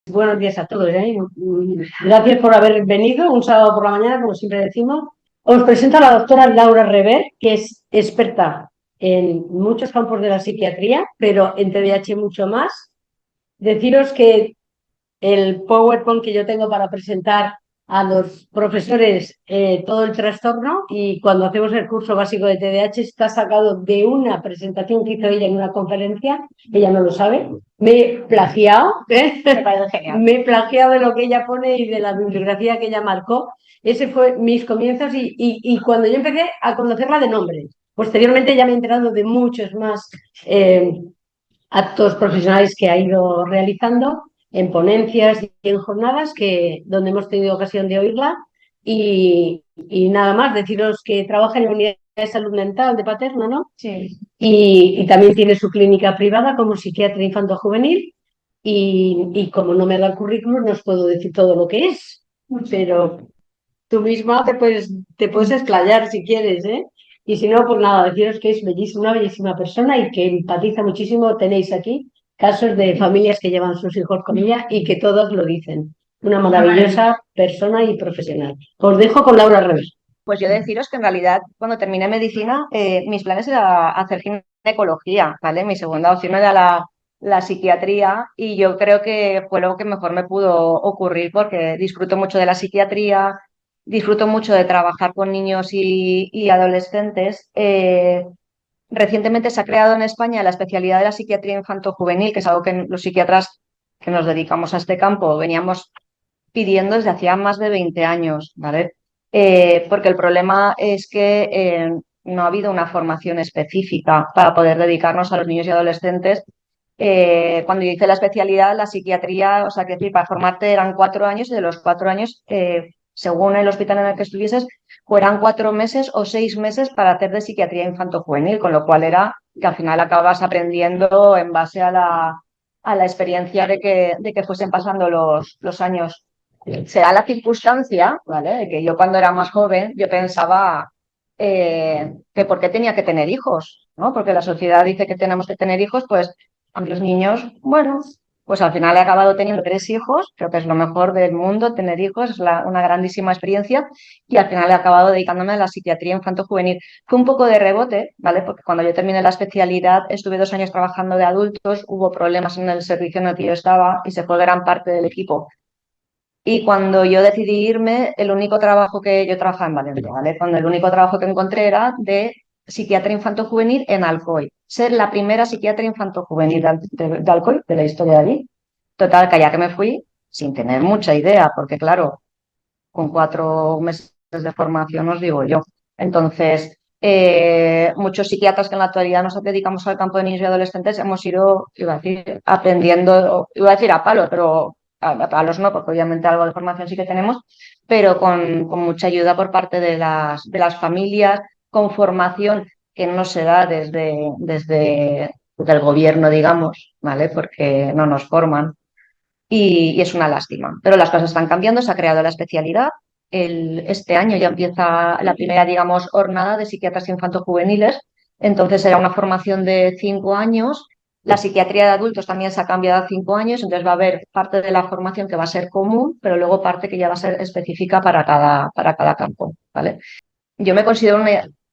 Buenos días a todos, ¿eh? Gracias por haber venido un sábado por la mañana, como siempre decimos. Os presento a la doctora Laura Rever, que es experta en muchos campos de la psiquiatría, pero en TDAH mucho más. Deciros que el PowerPoint que yo tengo para presentar a los profesores todo el trastorno, y cuando hacemos el curso básico de TDAH está sacado de una presentación que hizo ella en una conferencia. Ella no lo sabe, me he plagiado, Me parece genial. me he plagiado de lo que ella pone y de la bibliografía que ella marcó. Ese fue mis comienzos y cuando yo empecé a conocerla de nombre. Posteriormente ya me he enterado de muchos más eh, actos profesionales que ha ido realizando en ponencias y en jornadas donde hemos tenido ocasión de oírla. Y nada más, deciros que trabaja en la unidad de salud mental de Paterna, ¿no? Sí. Y también tiene su clínica privada como psiquiatra infanto-juvenil. Y como no me da el currículum, no os puedo decir todo lo que es, pero tú misma te puedes explayar si quieres, ¿eh? Y si no, pues nada, deciros que es bellísima, una bellísima persona y que empatiza muchísimo. Tenéis aquí casos de familias que llevan sus hijos con ella y que todos lo dicen. Una maravillosa persona y profesional. Os dejo con Laura Revés. Pues yo deciros que en realidad cuando terminé medicina, mis planes era hacer ginecología, ¿vale? Mi segunda opción era la psiquiatría y yo creo que fue lo que mejor me pudo ocurrir porque disfruto mucho de la psiquiatría, disfruto mucho de trabajar con niños y adolescentes. Recientemente se ha creado en España la especialidad de la psiquiatría infanto-juvenil, que es algo que los psiquiatras que nos dedicamos a este campo veníamos pidiendo desde hacía más de 20 años, ¿vale? Porque el problema es que no ha habido una formación específica para poder dedicarnos a los niños y adolescentes. Cuando yo hice la especialidad, la psiquiatría, o sea, que decir, para formarte eran 4 años y de los 4 años, según el hospital en el que estuvieses, fueran 4 meses o 6 meses para hacer de psiquiatría infanto-juvenil, con lo cual era que al final acabas aprendiendo en base a la experiencia de que fuesen pasando los años. Será la circunstancia, ¿vale? De que yo cuando era más joven, yo pensaba que por qué tenía que tener hijos, ¿no? Porque la sociedad dice que tenemos que tener hijos, pues a los niños, bueno, pues al final he acabado teniendo 3 hijos, creo que es lo mejor del mundo, tener hijos, es una grandísima experiencia, y al final he acabado dedicándome a la psiquiatría infanto-juvenil. Fue un poco de rebote, ¿vale? Porque cuando yo terminé la especialidad, estuve 2 años trabajando de adultos, hubo problemas en el servicio en el que yo estaba y se fue gran parte del equipo. Y cuando yo decidí irme, el único trabajo que yo trabajaba en Valencia, ¿vale? Cuando el único trabajo que encontré era de psiquiatra infanto-juvenil en Alcoy. Ser la primera psiquiatra infanto-juvenil de Alcoy, de la historia de allí. Total, que allá que me fui, sin tener mucha idea, porque claro, con 4 meses de formación os digo yo. Entonces, muchos psiquiatras que en la actualidad nos dedicamos al campo de niños y adolescentes hemos ido, iba a decir, aprendiendo, iba a decir a palos, pero a palos no, porque obviamente algo de formación sí que tenemos, pero con mucha ayuda por parte de las familias, con formación que no se da desde el gobierno, digamos, ¿vale? Porque no nos forman y es una lástima. Pero las cosas están cambiando, se ha creado la especialidad. Este año ya empieza la primera, digamos, jornada de psiquiatras infanto-juveniles, entonces será una formación de 5 años. La psiquiatría de adultos también se ha cambiado a 5 años, entonces va a haber parte de la formación que va a ser común, pero luego parte que ya va a ser específica para cada campo, ¿vale? Yo me considero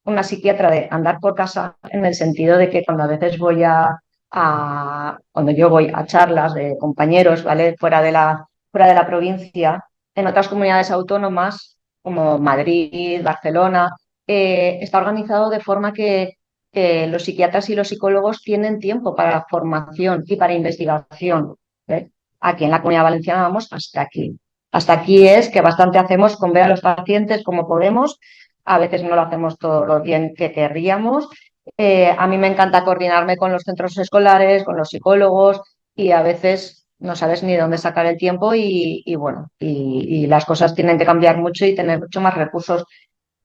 una psiquiatra de andar por casa en el sentido de que cuando a veces cuando yo voy a charlas de compañeros, ¿vale? Fuera de la provincia, en otras comunidades autónomas como Madrid, Barcelona, está organizado de forma que los psiquiatras y los psicólogos tienen tiempo para formación y para investigación, ¿eh? Aquí en la Comunidad Valenciana vamos hasta aquí. Hasta aquí es que bastante hacemos con ver a los pacientes como podemos, a veces no lo hacemos todo lo bien que querríamos. A mí me encanta coordinarme con los centros escolares, con los psicólogos y a veces no sabes ni dónde sacar el tiempo y bueno, y las cosas tienen que cambiar mucho y tener mucho más recursos.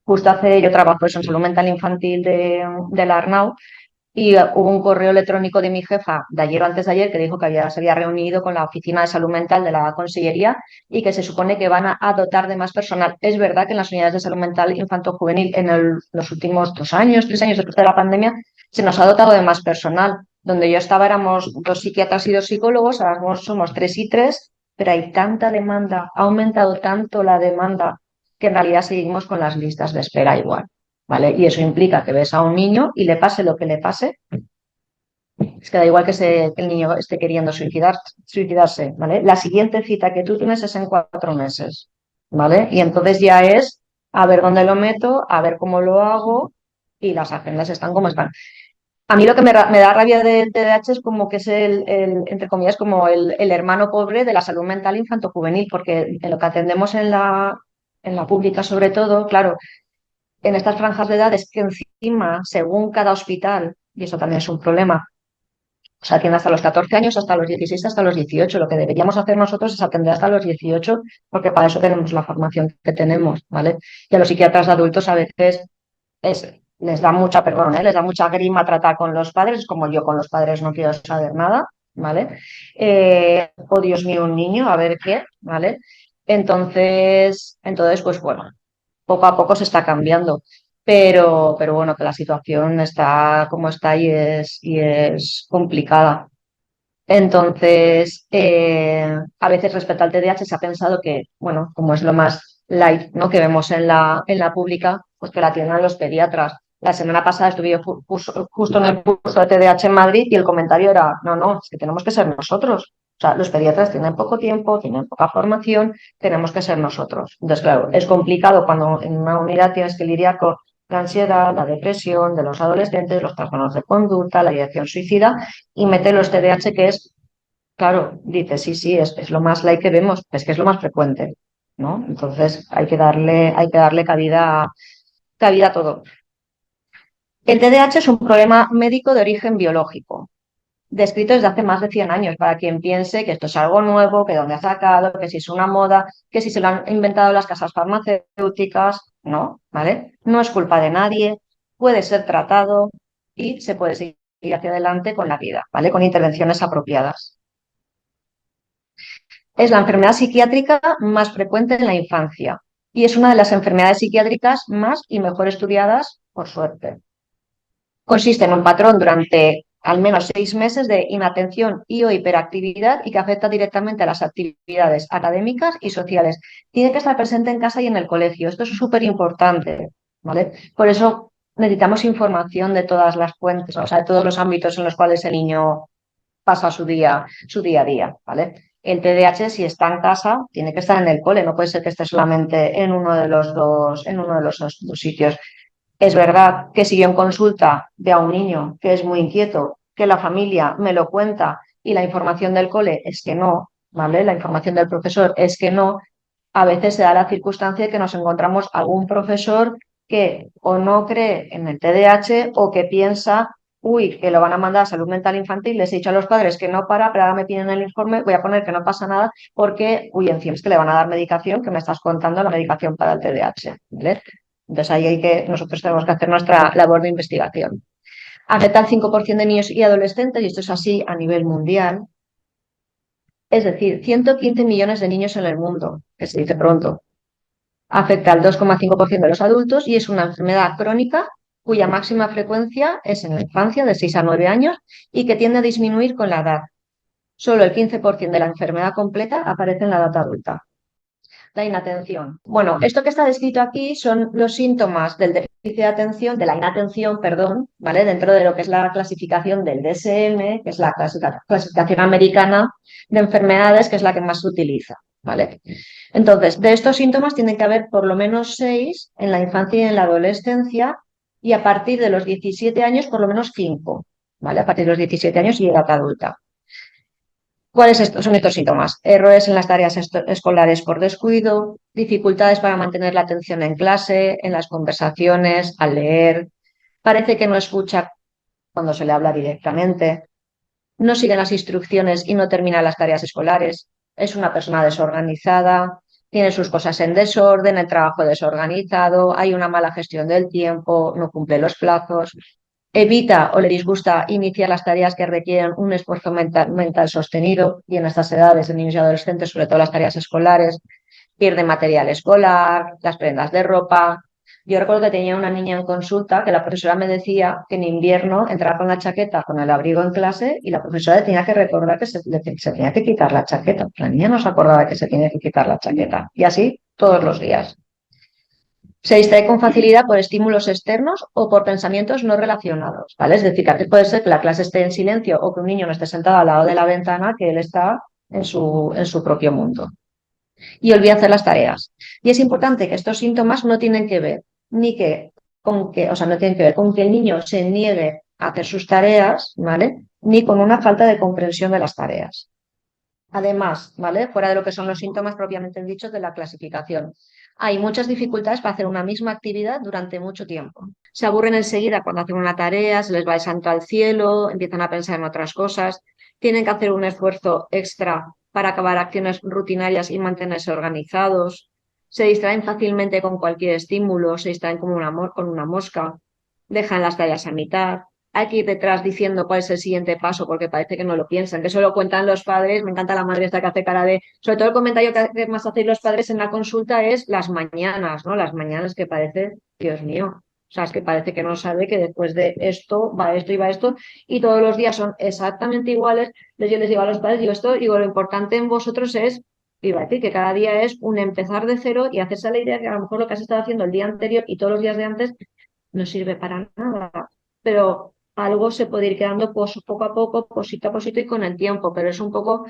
Yo trabajo eso en salud mental infantil de la Arnau y hubo un correo electrónico de mi jefa de ayer o antes de ayer que dijo que se había reunido con la oficina de salud mental de la consellería y que se supone que van a dotar de más personal. Es verdad que en las unidades de salud mental infanto-juvenil en los últimos 2 años, 3 años después de la pandemia, se nos ha dotado de más personal. Donde yo estaba éramos 2 psiquiatras y 2 psicólogos, ahora somos 3 y 3 pero hay tanta demanda, ha aumentado tanto la demanda que en realidad seguimos con las listas de espera igual, ¿vale? Y eso implica que ves a un niño y le pase lo que le pase, es que da igual que el niño esté queriendo suicidarse, ¿vale? La siguiente cita que tú tienes es en 4 meses, ¿vale? Y entonces ya es a ver dónde lo meto, a ver cómo lo hago y las agendas están como están. A mí lo que me da rabia del TDAH es como que es entre comillas, como el hermano pobre de la salud mental infanto-juvenil, porque en lo que atendemos en la pública sobre todo, claro, en estas franjas de edad es que encima, según cada hospital, y eso también es un problema, o sea, tiene hasta los 14 años, hasta los 16, hasta los 18. Lo que deberíamos hacer nosotros es atender hasta los 18, porque para eso tenemos la formación que tenemos, ¿vale? Y a los psiquiatras de adultos a veces les da mucha, perdón, les da mucha grima tratar con los padres, es como yo con los padres no quiero saber nada, ¿vale? Oh, Dios mío, un niño, a ver qué, ¿vale? Entonces, pues bueno, poco a poco se está cambiando. Pero bueno, que la situación está como está y es complicada. Entonces, a veces respecto al TDAH se ha pensado que, bueno, como es lo más light, ¿no? que vemos en la pública, pues que la atiendan los pediatras. La semana pasada estuve yo justo en el curso de TDAH en Madrid y el comentario era, no, no, es que tenemos que ser nosotros. O sea, los pediatras tienen poco tiempo, tienen poca formación, tenemos que ser nosotros. Entonces, claro, es complicado cuando en una unidad tienes que lidiar con la ansiedad, la depresión de los adolescentes, los trastornos de conducta, la ideación suicida y meter los TDAH, que es, claro, dice, sí, sí, es lo más light que vemos, es que es lo más frecuente, ¿no? Entonces hay que darle cabida a todo. El TDAH es un problema médico de origen biológico, descrito desde hace más de 100 años, para quien piense que esto es algo nuevo, que dónde ha sacado, que si es una moda, que si se lo han inventado las casas farmacéuticas, no, ¿vale? No es culpa de nadie, puede ser tratado y se puede seguir hacia adelante con la vida, ¿vale? Con intervenciones apropiadas. Es la enfermedad psiquiátrica más frecuente en la infancia y es una de las enfermedades psiquiátricas más y mejor estudiadas, por suerte. Consiste en un patrón durante al menos 6 meses de inatención y o hiperactividad y que afecta directamente a las actividades académicas y sociales. Tiene que estar presente en casa y en el colegio. Esto es súper importante, ¿vale? Por eso necesitamos información de todas las fuentes, o sea, de todos los ámbitos en los cuales el niño pasa su día a día, ¿vale? El TDAH, si está en casa, tiene que estar en el cole, no puede ser que esté solamente en uno de los dos sitios. Es verdad que si yo en consulta veo a un niño que es muy inquieto, que la familia me lo cuenta y la información del cole es que no, ¿vale? La información del profesor es que no, a veces se da la circunstancia de que nos encontramos algún profesor que o no cree en el TDAH o que piensa, uy, que lo van a mandar a salud mental infantil, les he dicho a los padres que no para, pero ahora me piden el informe, voy a poner que no pasa nada porque, uy, encima es que le van a dar medicación, que me estás contando la medicación para el TDAH, ¿vale? Entonces ahí nosotros tenemos que hacer nuestra labor de investigación. Afecta al 5% de niños y adolescentes, y esto es así a nivel mundial, es decir, 115 millones de niños en el mundo, que se dice pronto. Afecta al 2,5% de los adultos y es una enfermedad crónica cuya máxima frecuencia es en la infancia, de 6 a 9 años, y que tiende a disminuir con la edad. Solo el 15% de la enfermedad completa aparece en la edad adulta. La inatención. Bueno, esto que está descrito aquí son los síntomas del déficit de atención, de la inatención, perdón, ¿vale? Dentro de lo que es la clasificación del DSM, que es la clasificación americana de enfermedades, que es la que más se utiliza, ¿vale? Entonces, de estos síntomas tienen que haber por lo menos 6 en la infancia y en la adolescencia y a partir de los 17 años por lo menos 5, ¿vale? A partir de los 17 años y edad adulta. ¿Cuáles son estos síntomas? Errores en las tareas escolares por descuido, dificultades para mantener la atención en clase, en las conversaciones, al leer, parece que no escucha cuando se le habla directamente, no sigue las instrucciones y no termina las tareas escolares, es una persona desorganizada, tiene sus cosas en desorden, el trabajo desorganizado, hay una mala gestión del tiempo, no cumple los plazos, evita o le disgusta iniciar las tareas que requieren un esfuerzo mental sostenido y en estas edades de niños y adolescentes, sobre todo las tareas escolares, pierde material escolar, las prendas de ropa, Yo recuerdo que tenía una niña en consulta que la profesora me decía que en invierno entraba con la chaqueta, con el abrigo en clase y la profesora le tenía que recordar que se tenía que quitar la chaqueta. La niña no se acordaba que se tenía que quitar la chaqueta. Y así todos los días. Se distrae con facilidad por estímulos externos o por pensamientos no relacionados, ¿vale? Es decir, que a veces puede ser que la clase esté en silencio o que un niño no esté sentado al lado de la ventana, que él está en su propio mundo y olvida hacer las tareas. Y es importante que estos síntomas no tienen que ver ni que con que, o sea, no tienen que ver con que el niño se niegue a hacer sus tareas, ¿vale? Ni con una falta de comprensión de las tareas. Además, ¿vale? Fuera de lo que son los síntomas propiamente dichos de la clasificación, hay muchas dificultades para hacer una misma actividad durante mucho tiempo. Se aburren enseguida cuando hacen una tarea, se les va el santo al cielo, empiezan a pensar en otras cosas, tienen que hacer un esfuerzo extra para acabar acciones rutinarias y mantenerse organizados, se distraen fácilmente con cualquier estímulo, se distraen como con una mosca, dejan las tareas a mitad, hay que ir detrás diciendo cuál es el siguiente paso porque parece que no lo piensan, que eso lo cuentan los padres. Me encanta la madre esta que hace cara de, sobre todo el comentario que más hacen los padres en la consulta es las mañanas, ¿no? Las mañanas que parece, Dios mío, o sea, es que parece que no sabe que después de esto va esto y va esto y todos los días son exactamente iguales. Entonces yo les digo a los padres, digo esto, digo, lo importante en vosotros es, iba a decir, que cada día es un empezar de cero y hacerse la idea que a lo mejor lo que has estado haciendo el día anterior y todos los días de antes no sirve para nada. Pero algo se puede ir quedando poco a poco, posito a posito y con el tiempo, pero es un poco,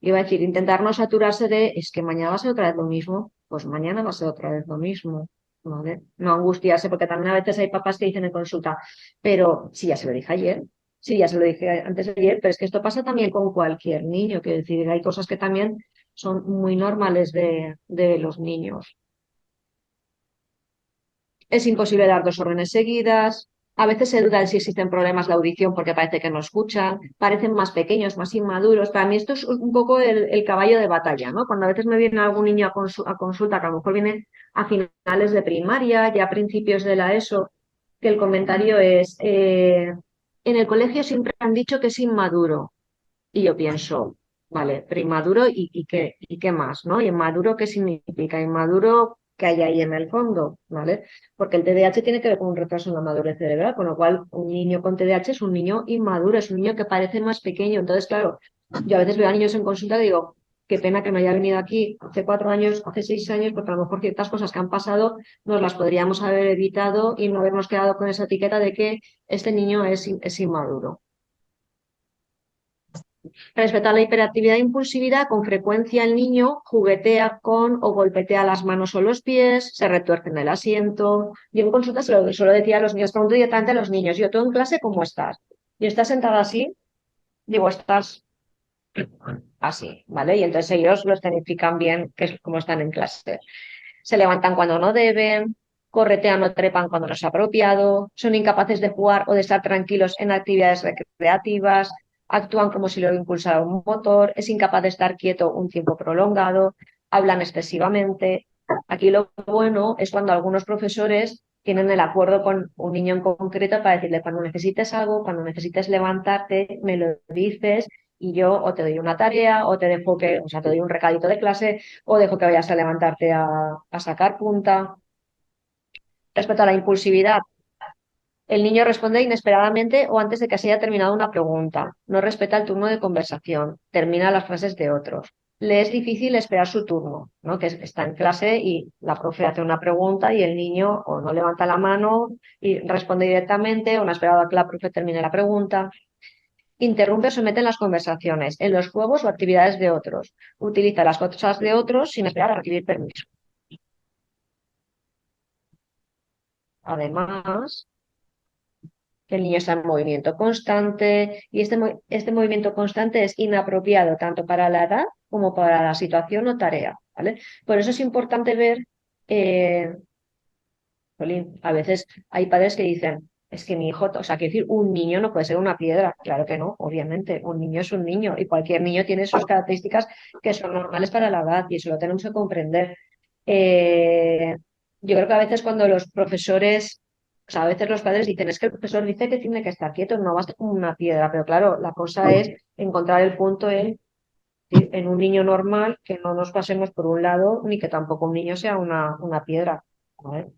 iba a decir, intentar no saturarse de, es que mañana va a ser otra vez lo mismo, pues mañana va a ser otra vez lo mismo, ¿vale? No angustiarse, porque también a veces hay papás que dicen en consulta, pero si ya se lo dije ayer, sí, ya se lo dije antes de ayer, pero es que esto pasa también con cualquier niño, que decir, hay cosas que también son muy normales de los niños. Es imposible dar dos órdenes seguidas. A veces se duda de si existen problemas de audición porque parece que no escuchan, parecen más pequeños, más inmaduros. Para mí esto es un poco el caballo de batalla, ¿no? Cuando a veces me viene algún niño a consulta, que a lo mejor viene a finales de primaria, ya a principios de la ESO, que el comentario es, en el colegio siempre han dicho que es inmaduro. Y yo pienso, vale, pero inmaduro y qué más, ¿no? ¿Y inmaduro qué significa? Inmaduro que hay ahí en el fondo, ¿vale? Porque el TDAH tiene que ver con un retraso en la madurez cerebral, con lo cual un niño con TDAH es un niño inmaduro, es un niño que parece más pequeño. Entonces, claro, yo a veces veo a niños en consulta y digo, qué pena que no haya venido aquí hace 4 años, hace 6 años, porque a lo mejor ciertas cosas que han pasado nos las podríamos haber evitado y no habernos quedado con esa etiqueta de que este niño es inmaduro. Respecto a la hiperactividad e impulsividad, con frecuencia el niño juguetea con o golpetea las manos o los pies, se retuerce en el asiento. Yo en consulta se lo decía a los niños, pregunto directamente a los niños, yo, ¿tú en clase cómo estás? ¿Y estás sentada así? Digo, estás así, ¿vale? Y entonces ellos lo escenifican bien, que es como están en clase. Se levantan cuando no deben, corretean o trepan cuando no es apropiado, son incapaces de jugar o de estar tranquilos en actividades recreativas, actúan como si lo impulsara un motor, es incapaz de estar quieto un tiempo prolongado, hablan excesivamente. Aquí lo bueno es cuando algunos profesores tienen el acuerdo con un niño en concreto para decirle, cuando necesites algo, cuando necesites levantarte, me lo dices y yo o te doy una tarea o te dejo que, o sea, te doy un recadito de clase o dejo que vayas a levantarte a sacar punta. Respecto a la impulsividad, el niño responde inesperadamente o antes de que se haya terminado una pregunta. No respeta el turno de conversación. Termina las frases de otros. Le es difícil esperar su turno, ¿no? Que está en clase y la profe hace una pregunta y el niño o no levanta la mano y responde directamente o no ha esperado a que la profe termine la pregunta. Interrumpe o se mete en las conversaciones, en los juegos o actividades de otros. Utiliza las cosas de otros sin esperar a recibir permiso. Además, el niño está en movimiento constante y este movimiento constante es inapropiado tanto para la edad como para la situación o tarea, ¿vale? Por eso es importante ver, eh, jolín, a veces hay padres que dicen, es que mi hijo, o sea, quiero decir, un niño no puede ser una piedra. Claro que no, obviamente, un niño es un niño y cualquier niño tiene sus características que son normales para la edad y eso lo tenemos que comprender. Eh, yo creo que a veces cuando los profesores, o sea, a veces los padres dicen, es que el profesor dice que tiene que estar quieto, no va a ser como una piedra, pero claro, la cosa es encontrar el punto en un niño normal, que no nos pasemos por un lado, ni que tampoco un niño sea una piedra, ¿vale?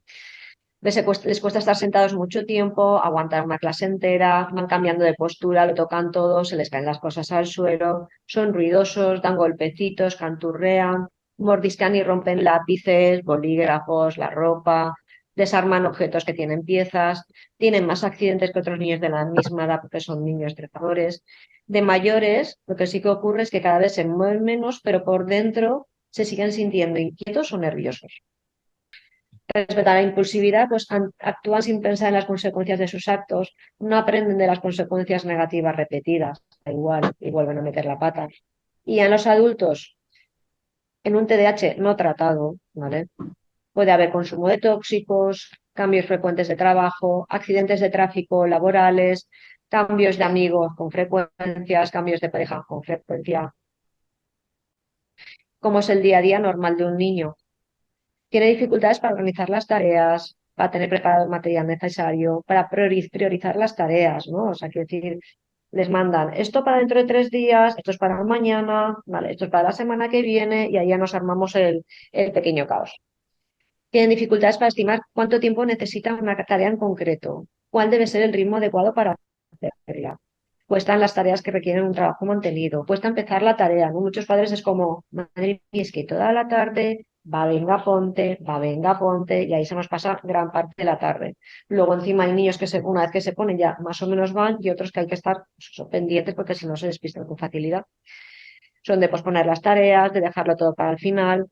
Les cuesta estar sentados mucho tiempo, aguantar una clase entera, van cambiando de postura, lo tocan todo, se les caen las cosas al suelo, son ruidosos, dan golpecitos, canturrean, mordiscan y rompen lápices, bolígrafos, la ropa, desarman objetos que tienen piezas, tienen más accidentes que otros niños de la misma edad porque son niños trepadores. De mayores, lo que sí que ocurre es que cada vez se mueven menos, pero por dentro se siguen sintiendo inquietos o nerviosos. Respecto a la impulsividad, pues actúan sin pensar en las consecuencias de sus actos, no aprenden de las consecuencias negativas repetidas, da igual, y vuelven a meter la pata. Y en los adultos, en un TDAH no tratado, ¿vale? Puede haber consumo de tóxicos, cambios frecuentes de trabajo, accidentes de tráfico laborales, cambios de amigos con frecuencias, cambios de pareja con frecuencia, como es el día a día normal de un niño. Tiene dificultades para organizar las tareas, para tener preparado el material necesario, para priorizar las tareas, ¿no? O sea, quiero decir, les mandan esto para dentro de 3 días, esto es para mañana, vale, esto es para la semana que viene y ahí ya nos armamos el pequeño caos. Tienen dificultades para estimar cuánto tiempo necesita una tarea en concreto, cuál debe ser el ritmo adecuado para hacerla. Cuestan las tareas que requieren un trabajo mantenido, cuesta empezar la tarea, ¿no? Muchos padres es como, madre mía, es que toda la tarde va, venga, ponte, y ahí se nos pasa gran parte de la tarde. Luego encima hay niños que una vez que se ponen ya más o menos van y otros que hay que estar pues, pendientes porque si no se despistan con facilidad. Son de posponer las tareas, de dejarlo todo para el final,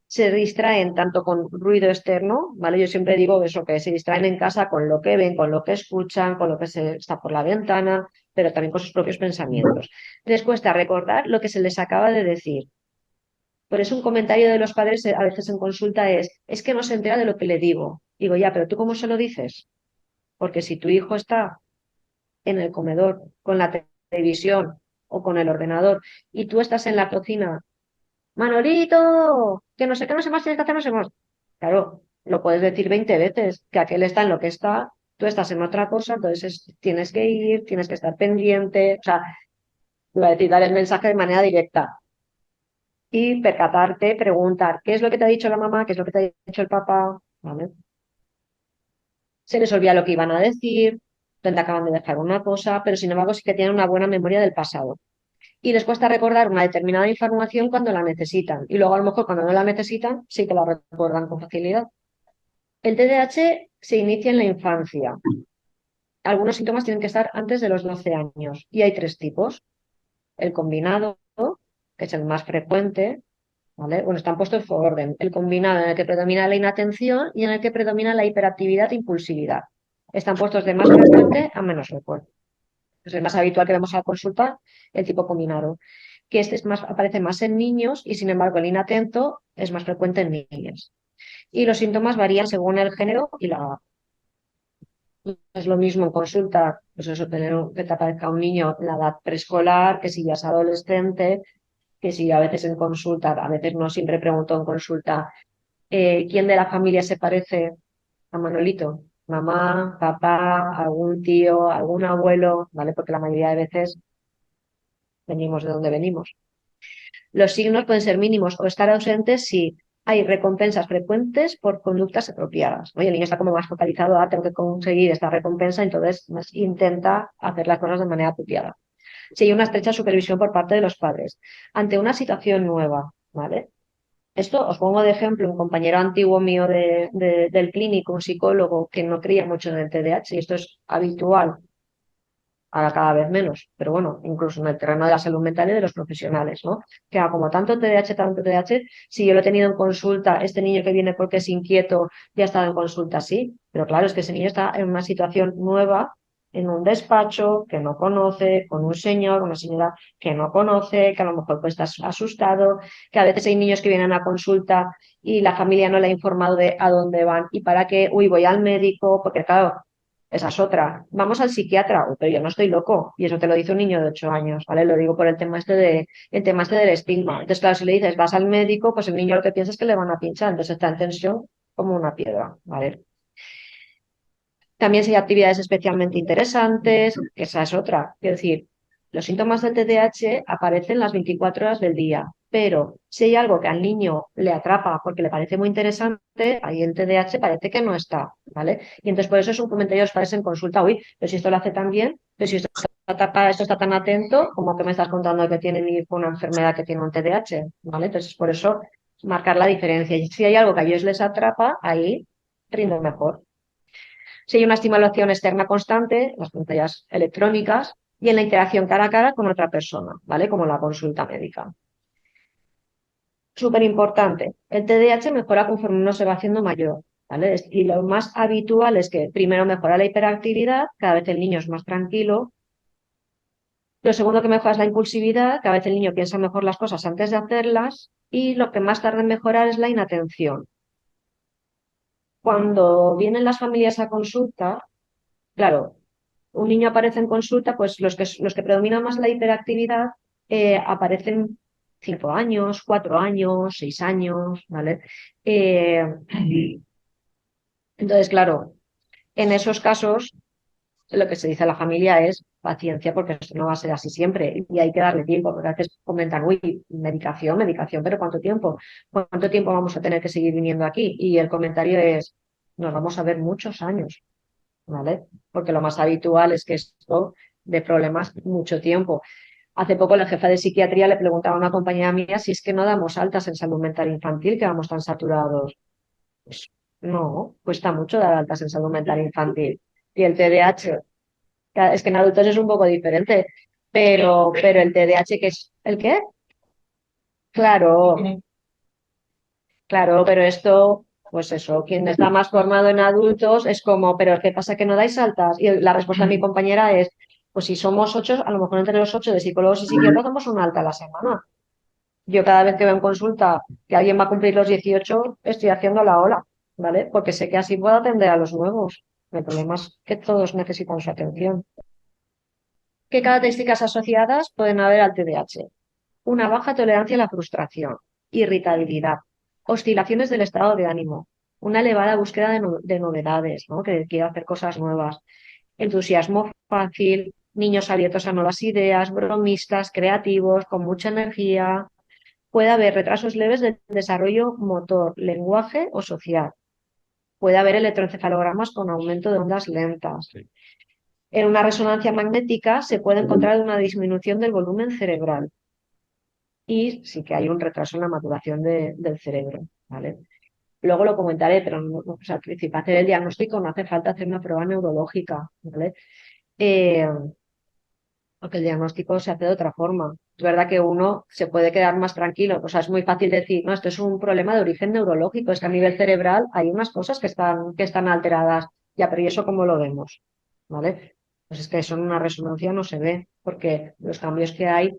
se distraen tanto con ruido externo, ¿vale? Yo siempre digo eso, que se distraen en casa con lo que ven, con lo que escuchan, con lo que se está por la ventana, pero también con sus propios pensamientos. Les cuesta recordar lo que se les acaba de decir. Por eso un comentario de los padres a veces en consulta es que no se entera de lo que le digo. Digo, ya, pero ¿tú cómo se lo dices? Porque si tu hijo está en el comedor con la televisión o con el ordenador y tú estás en la cocina Manolito, que no sé qué, no sé más, tienes que hacer, no sé más. Claro, lo puedes decir 20 veces, que aquel está en lo que está, tú estás en otra cosa, entonces tienes que ir, tienes que estar pendiente, o sea, iba a decir, dar el mensaje de manera directa y percatarte, preguntar, ¿qué es lo que te ha dicho la mamá? ¿Qué es lo que te ha dicho el papá? ¿Vale? Se les olvida lo que iban a decir, donde acaban de dejar una cosa, pero sin embargo sí que tienen una buena memoria del pasado. Y les cuesta recordar una determinada información cuando la necesitan. Y luego a lo mejor cuando no la necesitan, sí que la recuerdan con facilidad. El TDAH se inicia en la infancia. Algunos síntomas tienen que estar antes de los 12 años. Y hay 3 tipos. El combinado, que es el más frecuente, ¿vale? Bueno, están puestos por orden. El combinado en el que predomina la inatención y en el que predomina la hiperactividad e impulsividad. Están puestos de más frecuente a menos frecuente. Es el más habitual que vemos a la consulta, el tipo combinado, que este aparece más en niños y sin embargo el inatento es más frecuente en niñas. Y los síntomas varían según el género y la edad. Es lo mismo en consulta, pues eso, que te aparezca un niño en la edad preescolar, que si ya es adolescente, que si a veces en consulta, a veces no siempre pregunto en consulta, ¿quién de la familia se parece a Manolito? Mamá, papá, algún tío, algún abuelo, ¿vale? Porque la mayoría de veces venimos de donde venimos. Los signos pueden ser mínimos o estar ausentes si hay recompensas frecuentes por conductas apropiadas. Oye, el niño está como más focalizado a tengo que conseguir esta recompensa, entonces intenta hacer las cosas de manera apropiada. Si hay una estrecha supervisión por parte de los padres ante una situación nueva, ¿vale? Esto os pongo de ejemplo un compañero antiguo mío del clínico, un psicólogo que no creía mucho en el TDAH, y esto es habitual, ahora cada vez menos, pero bueno, incluso en el terreno de la salud mental y de los profesionales, ¿no? Que como tanto TDAH, si yo lo he tenido en consulta, este niño que viene porque es inquieto, ya ha estado en consulta, sí, pero claro, es que ese niño está en una situación nueva, en un despacho que no conoce, con un señor, una señora que no conoce, que a lo mejor pues está asustado, que a veces hay niños que vienen a consulta y la familia no le ha informado de a dónde van y para qué, uy, voy al médico, porque claro, esa es otra. Vamos al psiquiatra. Uy, pero yo no estoy loco. Y eso te lo dice un niño de 8 años, ¿vale? Lo digo por el tema este del estigma. Entonces, claro, si le dices vas al médico, pues el niño lo que piensa es que le van a pinchar. Entonces está en tensión como una piedra, ¿vale? También si hay actividades especialmente interesantes, que esa es otra. Es decir, los síntomas del TDAH aparecen las 24 horas del día, pero si hay algo que al niño le atrapa porque le parece muy interesante, ahí el TDAH parece que no está, ¿vale? Y entonces por eso es un comentario de los padres en consulta, uy, pero si esto lo hace tan bien, pero si esto está tan atento, como que me estás contando que tiene mi hijo una enfermedad que tiene un TDAH, ¿vale? Entonces por eso marcar la diferencia. Y si hay algo que a ellos les atrapa, ahí rinden mejor. Si hay una estimulación externa constante, las pantallas electrónicas, y en la interacción cara a cara con otra persona, ¿vale? Como la consulta médica. Súper importante, el TDAH mejora conforme uno se va haciendo mayor, ¿vale? Y lo más habitual es que primero mejora la hiperactividad, cada vez el niño es más tranquilo. Lo segundo que mejora es la impulsividad, cada vez el niño piensa mejor las cosas antes de hacerlas. Y lo que más tarda en mejorar es la inatención. Cuando vienen las familias a consulta, claro, un niño aparece en consulta, pues los que predominan más la hiperactividad aparecen 5 años, 4 años, 6 años, ¿vale? Eh, entonces, claro, en esos casos lo que se dice a la familia es paciencia, porque esto no va a ser así siempre y hay que darle tiempo, porque a veces comentan, uy, medicación, medicación, pero ¿cuánto tiempo? ¿Cuánto tiempo vamos a tener que seguir viniendo aquí? Y el comentario es, nos vamos a ver muchos años, ¿vale? Porque lo más habitual es que esto de problemas mucho tiempo. Hace poco la jefa de psiquiatría le preguntaba a una compañera mía si es que no damos altas en salud mental infantil, que vamos tan saturados. Pues no, cuesta mucho dar altas en salud mental infantil. Y el TDAH, es que en adultos es un poco diferente, pero el TDAH, que es ¿el qué? Claro, claro, pero esto, pues eso, quien está más formado en adultos es como, pero ¿qué pasa que no dais altas? Y la respuesta de mi compañera es, pues si somos 8, a lo mejor entre los 8 de psicólogos y psiquiatras damos una alta a la semana. Yo cada vez que veo en consulta que alguien va a cumplir los 18, estoy haciendo la ola, ¿vale? Porque sé que así puedo atender a los nuevos. El problema es que todos necesitan su atención. ¿Qué características asociadas pueden haber al TDAH? Una baja tolerancia a la frustración, irritabilidad, oscilaciones del estado de ánimo, una elevada búsqueda de novedades, ¿no? Que quiere hacer cosas nuevas, entusiasmo fácil, niños abiertos a nuevas ideas, bromistas, creativos, con mucha energía. Puede haber retrasos leves del desarrollo motor, lenguaje o social. Puede haber electroencefalogramas con aumento de ondas lentas. Sí. En una resonancia magnética se puede encontrar una disminución del volumen cerebral y sí que hay un retraso en la maduración del cerebro, ¿vale? Luego lo comentaré, pero o sea, al principio hacer el diagnóstico no hace falta hacer una prueba neurológica, ¿vale? Eh, Porque el diagnóstico se hace de otra forma. Es verdad que uno se puede quedar más tranquilo, o sea, es muy fácil decir, no, esto es un problema de origen neurológico, es que a nivel cerebral hay unas cosas que están alteradas, ya, pero ¿y eso cómo lo vemos? ¿Vale? Pues es que eso en una resonancia no se ve, porque los cambios que hay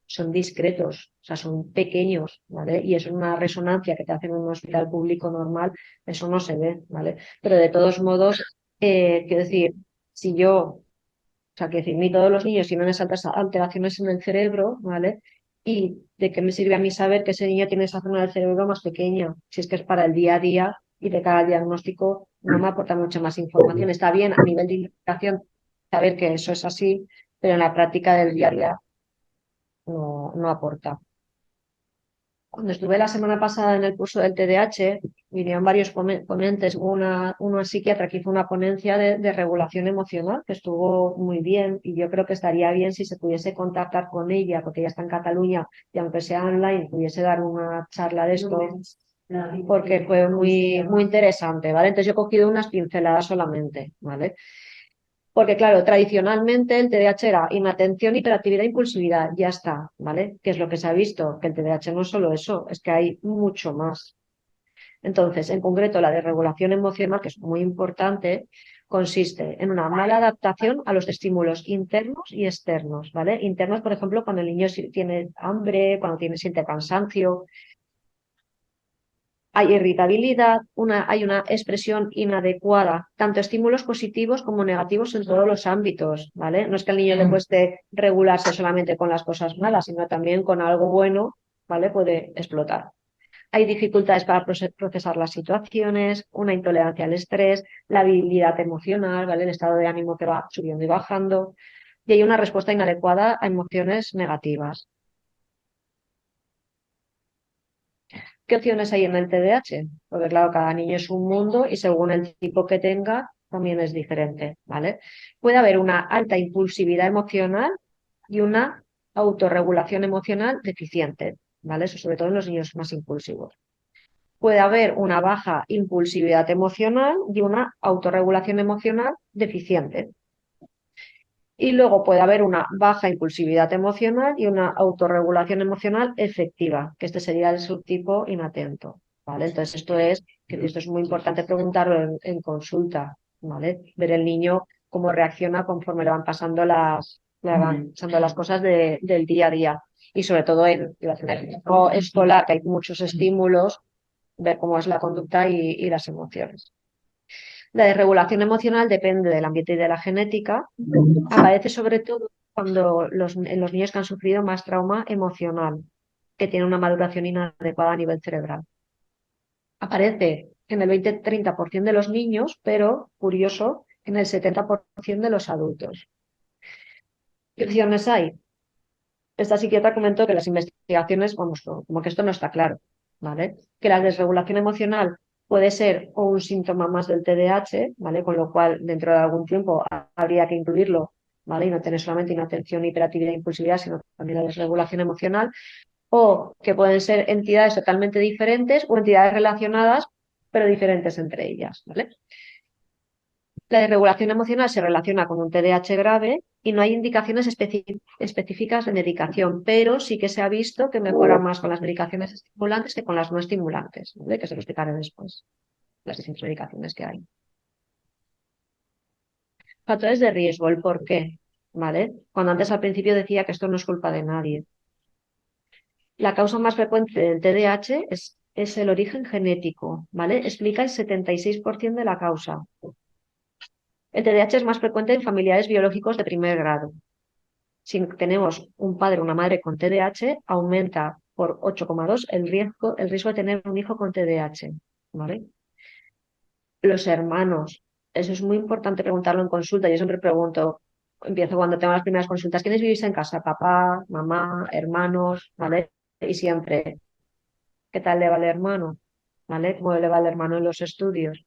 son discretos, o sea, son pequeños, ¿vale? Y eso en una resonancia que te hacen en un hospital público normal, eso no se ve, ¿vale? Pero de todos modos, quiero decir, si yo o sea, que decir, ni todos los niños tienen esas alteraciones en el cerebro, ¿vale? ¿Y de qué me sirve a mí saber que ese niño tiene esa zona del cerebro más pequeña? Si es que es para el día a día y de cara al diagnóstico no me aporta mucha más información. Está bien a nivel de investigación saber que eso es así, pero en la práctica del día a día no aporta. Cuando estuve la semana pasada en el curso del TDAH, vinieron varios ponentes, una psiquiatra que hizo una ponencia de regulación emocional, que estuvo muy bien, y yo creo que estaría bien si se pudiese contactar con ella, porque ella está en Cataluña, y aunque sea online, pudiese dar una charla de esto, porque fue muy, muy interesante, ¿vale? Entonces yo he cogido unas pinceladas solamente, ¿vale? Porque, claro, tradicionalmente el TDAH era inatención, hiperactividad e impulsividad. Ya está, ¿vale? ¿Qué es lo que se ha visto? Que el TDAH no es solo eso, es que hay mucho más. Entonces, en concreto, la desregulación emocional, que es muy importante, consiste en una mala adaptación a los estímulos internos y externos, ¿vale? Internos, por ejemplo, cuando el niño tiene hambre, cuando siente cansancio. Hay irritabilidad, hay una expresión inadecuada, tanto estímulos positivos como negativos en todos los ámbitos, ¿vale? No es que al niño le cueste regularse solamente con las cosas malas, sino también con algo bueno, ¿vale? Puede explotar. Hay dificultades para procesar las situaciones, una intolerancia al estrés, la habilidad emocional, ¿vale? El estado de ánimo que va subiendo y bajando, y hay una respuesta inadecuada a emociones negativas. ¿Qué opciones hay en el TDAH? Porque claro, cada niño es un mundo y según el tipo que tenga también es diferente, ¿vale? Puede haber una alta impulsividad emocional y una autorregulación emocional deficiente, ¿vale? Eso sobre todo en los niños más impulsivos. Puede haber una baja impulsividad emocional y una autorregulación emocional deficiente. Y luego puede haber una baja impulsividad emocional y una autorregulación emocional efectiva, que este sería el subtipo inatento, ¿vale? Entonces esto es muy importante preguntarlo en consulta, ¿vale? Ver el niño cómo reacciona conforme le van pasando las cosas del día a día. Y sobre todo iba a decir, el tiempo escolar, que hay muchos estímulos, ver cómo es la conducta y las emociones. La desregulación emocional depende del ambiente y de la genética. Aparece sobre todo en los niños que han sufrido más trauma emocional, que tienen una maduración inadecuada a nivel cerebral. Aparece en el 20-30% de los niños, pero, curioso, en el 70% de los adultos. ¿Qué opciones hay? Esta psiquiatra comentó que las investigaciones, vamos, como que esto no está claro, ¿vale? Que la desregulación emocional puede ser o un síntoma más del TDAH, ¿vale? Con lo cual, dentro de algún tiempo habría que incluirlo, ¿vale? Y no tener solamente inatención, hiperactividad e impulsividad, sino también la desregulación emocional, o que pueden ser entidades totalmente diferentes o entidades relacionadas, pero diferentes entre ellas, ¿vale? La desregulación emocional se relaciona con un TDAH grave y no hay indicaciones específicas de medicación, pero sí que se ha visto que mejora más con las medicaciones estimulantes que con las no estimulantes, ¿vale? Que se lo explicaré después, las distintas medicaciones que hay. Factores de riesgo, el por qué, ¿vale? Cuando antes al principio decía que esto no es culpa de nadie. La causa más frecuente del TDAH es el origen genético, ¿vale? Explica el 76% de la causa. El TDAH es más frecuente en familiares biológicos de primer grado. Si tenemos un padre o una madre con TDAH, aumenta por 8,2 el riesgo de tener un hijo con TDAH, ¿vale? Los hermanos, eso es muy importante preguntarlo en consulta. Yo siempre pregunto, empiezo cuando tengo las primeras consultas, ¿quiénes vivís en casa? Papá, mamá, hermanos, ¿vale? Y siempre, ¿qué tal le va al hermano? ¿Vale? ¿Cómo le va al hermano en los estudios?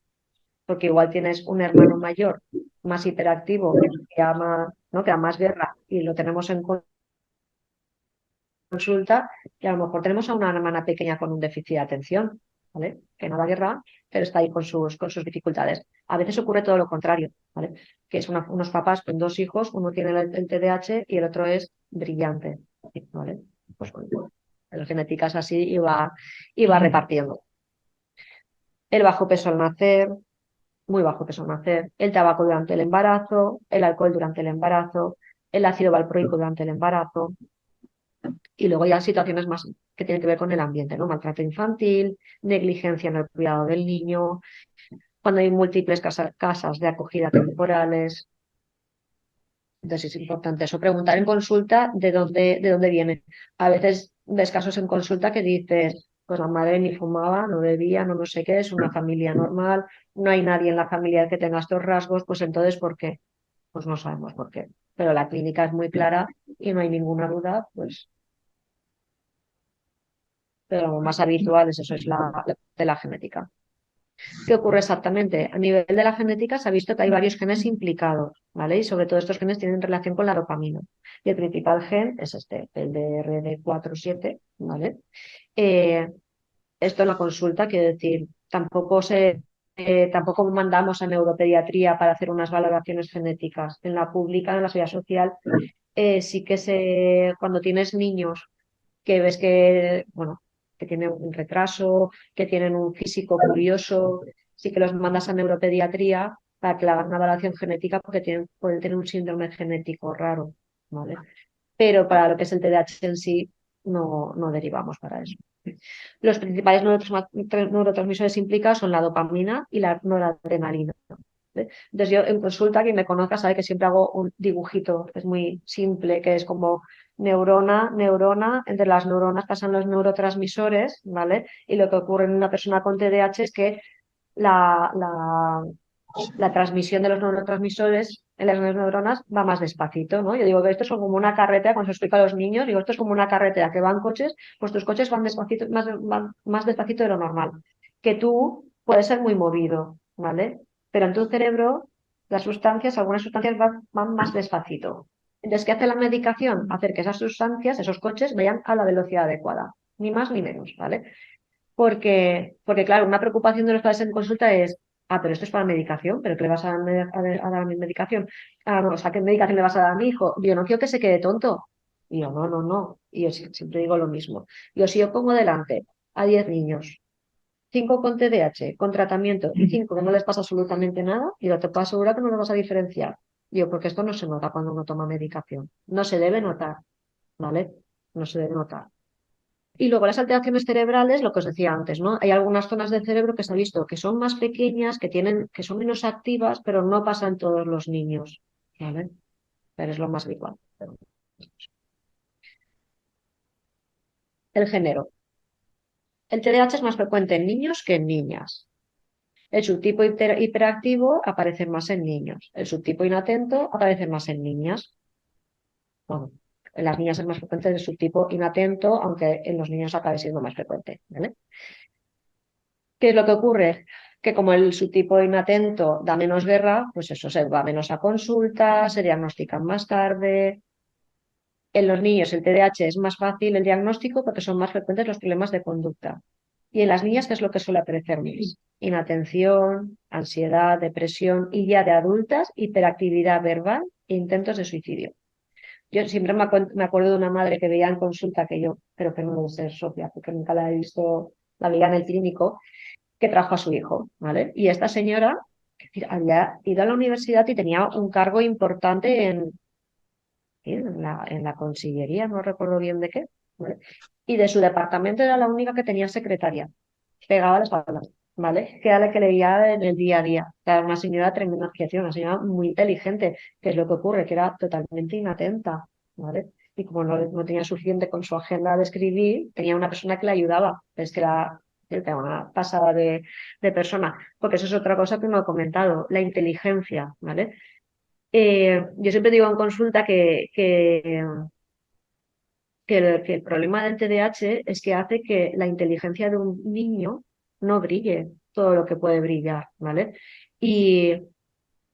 Porque igual tienes un hermano mayor, más hiperactivo, que ama, ¿no? Que da más guerra y lo tenemos en consulta y a lo mejor tenemos a una hermana pequeña con un déficit de atención, ¿vale? Que no da guerra, pero está ahí con sus dificultades. A veces ocurre todo lo contrario, ¿vale? Que es unos papás con dos hijos, uno tiene el TDAH y el otro es brillante, ¿vale? Pues bueno, la genética es así y va repartiendo. El bajo peso al nacer, muy bajo peso al nacer, el tabaco durante el embarazo, el alcohol durante el embarazo, el ácido valproico durante el embarazo, y luego ya situaciones más que tienen que ver con el ambiente, ¿no? Maltrato infantil, negligencia en el cuidado del niño, cuando hay múltiples casas de acogida temporales. Entonces es importante eso, preguntar en consulta de dónde viene. A veces ves casos en consulta que dices, pues la madre ni fumaba, no bebía, no sé qué, es una familia normal, no hay nadie en la familia que tenga estos rasgos, pues entonces, ¿por qué? Pues no sabemos por qué. Pero la clínica es muy clara y no hay ninguna duda, pues, pero lo más habitual es eso, es de la genética. ¿Qué ocurre exactamente? A nivel de la genética se ha visto que hay varios genes implicados, ¿vale? Y sobre todo estos genes tienen relación con la dopamina. Y el principal gen es este, el de RD47, ¿vale? Eh, Esto en la consulta, quiero decir, tampoco mandamos a neuropediatría para hacer unas valoraciones genéticas. En la pública, en la seguridad social, sí que cuando tienes niños que ves que, bueno, que tienen un retraso, que tienen un físico curioso, sí que los mandas a neuropediatría para que le hagan una evaluación genética porque pueden tener un síndrome genético raro, ¿vale? Pero para lo que es el TDAH en sí, no derivamos para eso. Los principales neurotransmisores implicados son la dopamina y la noradrenalina. ¿Vale? Entonces yo en consulta, quien me conozca sabe que siempre hago un dibujito, es muy simple, que es como neurona, entre las neuronas pasan los neurotransmisores, ¿vale? Y lo que ocurre en una persona con TDAH es que la, la, la transmisión de los neurotransmisores en las neuronas va más despacito, ¿no? Yo digo que esto es como una carretera, cuando se explica a los niños, digo, esto es como una carretera que van coches, pues tus coches van despacito, van más despacito de lo normal. Que tú puedes ser muy movido, ¿vale? Pero en tu cerebro, las sustancias, algunas sustancias van más despacito. Entonces, ¿qué hace la medicación? Hacer que esas sustancias, esos coches, vayan a la velocidad adecuada, ni más ni menos, ¿vale? Porque claro, una preocupación de los padres en consulta es, pero esto es para medicación, pero ¿qué le vas a dar a dar a mi medicación? No, o sea, ¿qué medicación le vas a dar a mi hijo? Yo no quiero que se quede tonto. Y yo, no, no, no. Y yo siempre digo lo mismo. Yo, si yo pongo delante a 10 niños, 5 con TDAH, con tratamiento, y 5 que no les pasa absolutamente nada, y te puedo asegurar que no lo vas a diferenciar. Digo, porque esto no se nota cuando uno toma medicación. No se debe notar, ¿vale? No se debe notar. Y luego las alteraciones cerebrales, lo que os decía antes, ¿no? Hay algunas zonas del cerebro que se ha visto que son más pequeñas, que son menos activas, pero no pasa en todos los niños, ¿vale? Pero es lo más habitual. El género. El TDAH es más frecuente en niños que en niñas. El subtipo hiperactivo aparece más en niños. El subtipo inatento aparece más en niñas. Bueno, en las niñas es más frecuente el subtipo inatento, aunque en los niños acabe siendo más frecuente, ¿vale? ¿Qué es lo que ocurre? Que como el subtipo inatento da menos guerra, pues eso se va menos a consulta, se diagnostican más tarde. En los niños el TDAH es más fácil el diagnóstico porque son más frecuentes los problemas de conducta. Y en las niñas, ¿qué es lo que suele aparecer más? Inatención, ansiedad, depresión y ya de adultas, hiperactividad verbal e intentos de suicidio. Yo siempre me acuerdo de una madre que veía en consulta que yo, pero que no debe ser Sofía, porque nunca la he visto, la veía en el clínico, que trajo a su hijo, ¿vale? Y esta señora es decir, había ido a la universidad y tenía un cargo importante en la consellería, no recuerdo bien de qué, ¿vale? Y de su departamento era la única que tenía secretaria, pegada a la espalda, ¿vale? Que era la que leía en el día a día. Era una señora de tremenda objeción, una señora muy inteligente, que es lo que ocurre, que era totalmente inatenta, ¿vale? Y como no tenía suficiente con su agenda de escribir, tenía una persona que le ayudaba. Es que era una pasada de persona. Porque eso es otra cosa que no he comentado, la inteligencia, ¿vale? Yo siempre digo en consulta que el problema del TDAH es que hace que la inteligencia de un niño no brille todo lo que puede brillar, ¿vale? Y,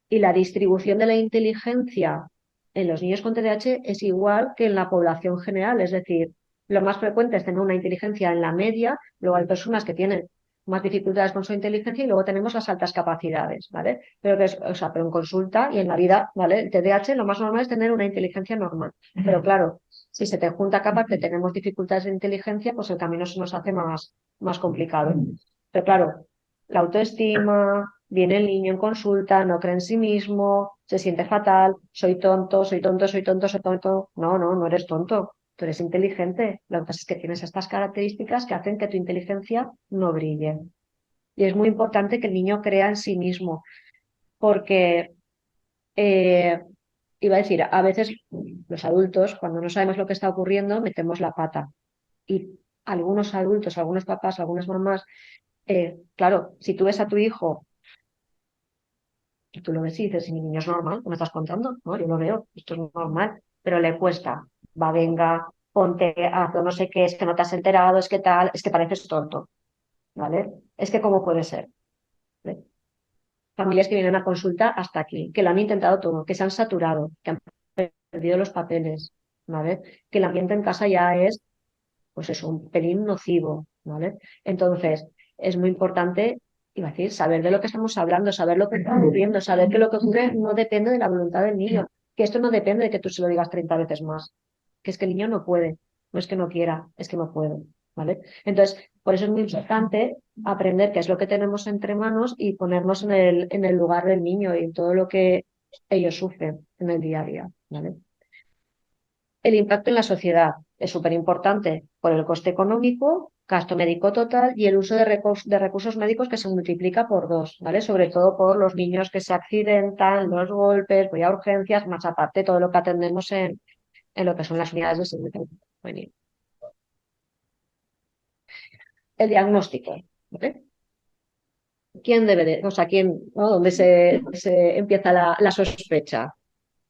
y la distribución de la inteligencia en los niños con TDAH es igual que en la población general, es decir, lo más frecuente es tener una inteligencia en la media, luego hay personas que tienen más dificultades con su inteligencia y luego tenemos las altas capacidades, ¿vale? Pero en consulta y en la vida, ¿vale? El TDAH lo más normal es tener una inteligencia normal, pero claro, si se te junta capaz que tenemos dificultades de inteligencia, pues el camino se nos hace más complicado. Pero claro, la autoestima, viene el niño en consulta, no cree en sí mismo, se siente fatal, soy tonto, soy tonto, soy tonto, soy tonto. No, no, no eres tonto, tú eres inteligente. Lo que pasa es que tienes estas características que hacen que tu inteligencia no brille. Y es muy importante que el niño crea en sí mismo, porque eh, iba a decir, a veces los adultos, cuando no sabemos lo que está ocurriendo, metemos la pata. Y algunos adultos, algunos papás, algunas mamás, claro, si tú ves a tu hijo y tú lo ves y dices, si mi niño es normal, ¿qué me estás contando? No, yo lo veo, esto es normal, pero le cuesta, va, venga, ponte, haz no sé qué, es que no te has enterado, es que tal, es que pareces tonto, ¿vale? Es que cómo puede ser, ¿vale? Familias que vienen a consulta hasta aquí, que lo han intentado todo, que se han saturado, que han perdido los papeles, ¿vale? Que el ambiente en casa ya es, pues es un pelín nocivo, ¿vale? Entonces, es muy importante, iba a decir, saber de lo que estamos hablando, saber lo que está ocurriendo, saber que lo que ocurre no depende de la voluntad del niño, que esto no depende de que tú se lo digas 30 veces más, que es que el niño no puede, no es que no quiera, es que no puede, ¿vale? Entonces, por eso es muy importante aprender qué es lo que tenemos entre manos y ponernos en el lugar del niño y en todo lo que ellos sufren en el día a día, ¿vale? El impacto en la sociedad es súper importante por el coste económico, gasto médico total y el uso de recursos médicos que se multiplica por dos, ¿vale? Sobre todo por los niños que se accidentan, los golpes, voy a urgencias, más aparte todo lo que atendemos en lo que son las unidades de salud juvenil. El diagnóstico, ¿vale? ¿quién debe de, o sea, quién, ¿no? ¿Dónde se empieza la sospecha?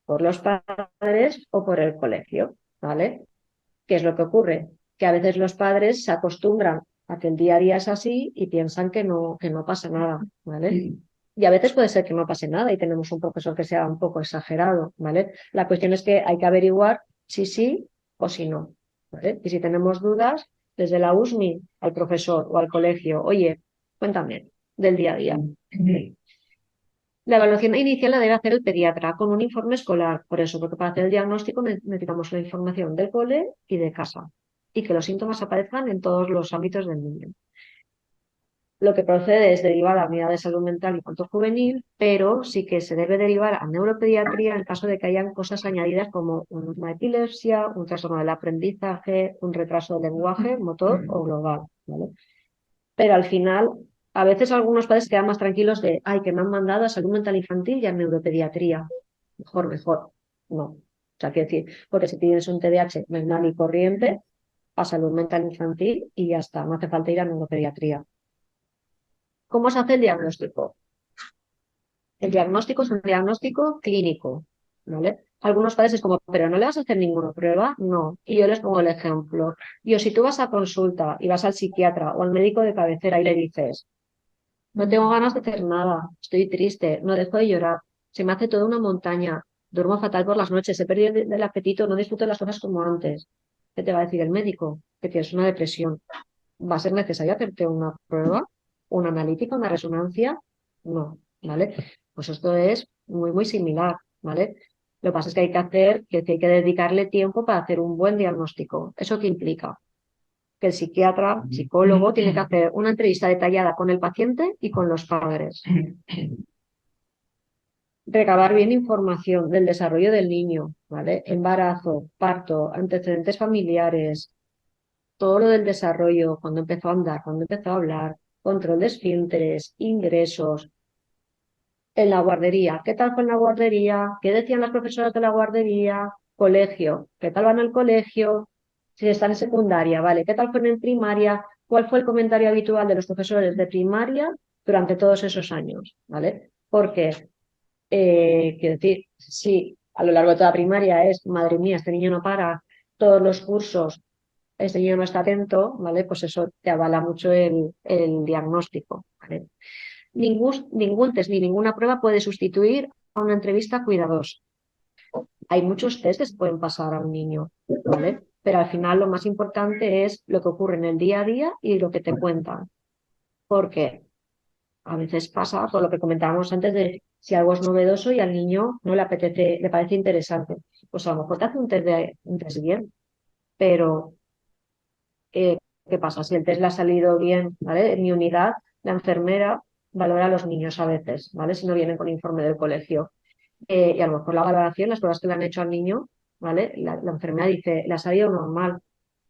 ¿Por los padres o por el colegio? ¿Vale? ¿Qué es lo que ocurre? Que a veces los padres se acostumbran a que el día a día es así y piensan que no pasa nada, ¿vale? Y a veces puede ser que no pase nada y tenemos un profesor que sea un poco exagerado, ¿vale? La cuestión es que hay que averiguar si sí o si no, ¿vale? Y si tenemos dudas, desde la USMI al profesor o al colegio, oye, cuéntame del día a día. La evaluación inicial la debe hacer el pediatra con un informe escolar, por eso, porque para hacer el diagnóstico necesitamos la información del cole y de casa y que los síntomas aparezcan en todos los ámbitos del niño. Lo que procede es derivar a la unidad de salud mental y infanto juvenil, pero sí que se debe derivar a neuropediatría en caso de que hayan cosas añadidas como una epilepsia, un trastorno del aprendizaje, un retraso del lenguaje, motor o global, ¿vale? Pero al final, a veces algunos padres quedan más tranquilos de, ay, que me han mandado a salud mental infantil y a neuropediatría. Mejor, mejor. No. O sea, quiero decir, porque si tienes un TDAH normal y corriente, a salud mental infantil y ya está, no hace falta ir a neuropediatría. ¿Cómo se hace el diagnóstico? El diagnóstico es un diagnóstico clínico, ¿vale? Algunos padres es como, pero no le vas a hacer ninguna prueba, no. Y yo les pongo el ejemplo. Yo, si tú vas a consulta y vas al psiquiatra o al médico de cabecera y le dices, no tengo ganas de hacer nada, estoy triste, no dejo de llorar, se me hace toda una montaña, duermo fatal por las noches, he perdido el apetito, no disfruto de las cosas como antes. ¿Qué te va a decir el médico? Que tienes una depresión. ¿Va a ser necesario hacerte una prueba, una analítica, una resonancia? No, ¿vale? Pues esto es muy, muy similar, ¿vale? Lo que pasa es que hay que hacer, que hay que dedicarle tiempo para hacer un buen diagnóstico. ¿Eso qué implica? Que el psiquiatra, psicólogo, tiene que hacer una entrevista detallada con el paciente y con los padres. Recabar bien información del desarrollo del niño, ¿vale? Embarazo, parto, antecedentes familiares, todo lo del desarrollo, cuando empezó a andar, cuando empezó a hablar, control de esfínteres, ingresos, en la guardería. ¿Qué tal fue en la guardería? ¿Qué decían las profesoras de la guardería? Colegio. ¿Qué tal van al colegio? Si están en secundaria, ¿vale? ¿Qué tal fue en primaria? ¿Cuál fue el comentario habitual de los profesores de primaria durante todos esos años? ¿Vale? Porque, quiero decir, si a lo largo de toda primaria es, madre mía, este niño no para, todos los cursos, este niño no está atento, ¿vale? Pues eso te avala mucho el diagnóstico, ¿vale? Ningún test ni ninguna prueba puede sustituir a una entrevista cuidadosa. Hay muchos test que se pueden pasar a un niño, ¿vale? Pero al final lo más importante es lo que ocurre en el día a día y lo que te cuentan. Porque a veces pasa por lo que comentábamos antes de si algo es novedoso y al niño no le apetece, le parece interesante. Pues a lo mejor te hace un test bien, pero eh, ¿qué pasa? Si el test le ha salido bien, ¿vale? En mi unidad, la enfermera valora a los niños a veces, ¿vale? Si no vienen con informe del colegio. Y a lo mejor la valoración, las pruebas que le han hecho al niño, ¿vale? La enfermera dice, le ha salido normal,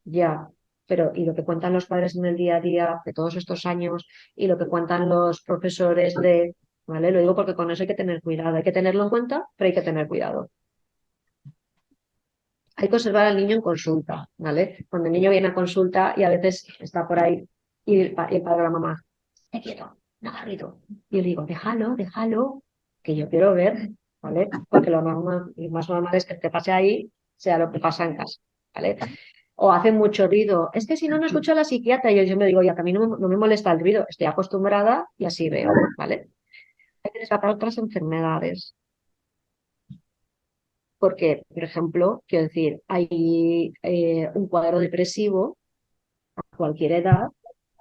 ya. Pero, y lo que cuentan los padres en el día a día de todos estos años y lo que cuentan los profesores de, ¿vale? Lo digo porque con eso hay que tener cuidado, hay que tenerlo en cuenta, pero hay que tener cuidado. Hay que observar al niño en consulta, ¿vale? Cuando el niño viene a consulta y a veces está por ahí y el padre o la mamá, te quieto, no hagas ruido. Y yo le digo, déjalo, déjalo, que yo quiero ver, ¿vale? Porque lo normal y más normal es que te pase ahí, sea lo que pasa en casa, ¿vale? O hacen mucho ruido. Es que si no, no escucho a la psiquiatra. Y yo me digo, ya que a mí no me molesta el ruido, estoy acostumbrada y así veo, ¿vale? Hay que descartar otras enfermedades. Porque, por ejemplo, quiero decir, hay un cuadro depresivo a cualquier edad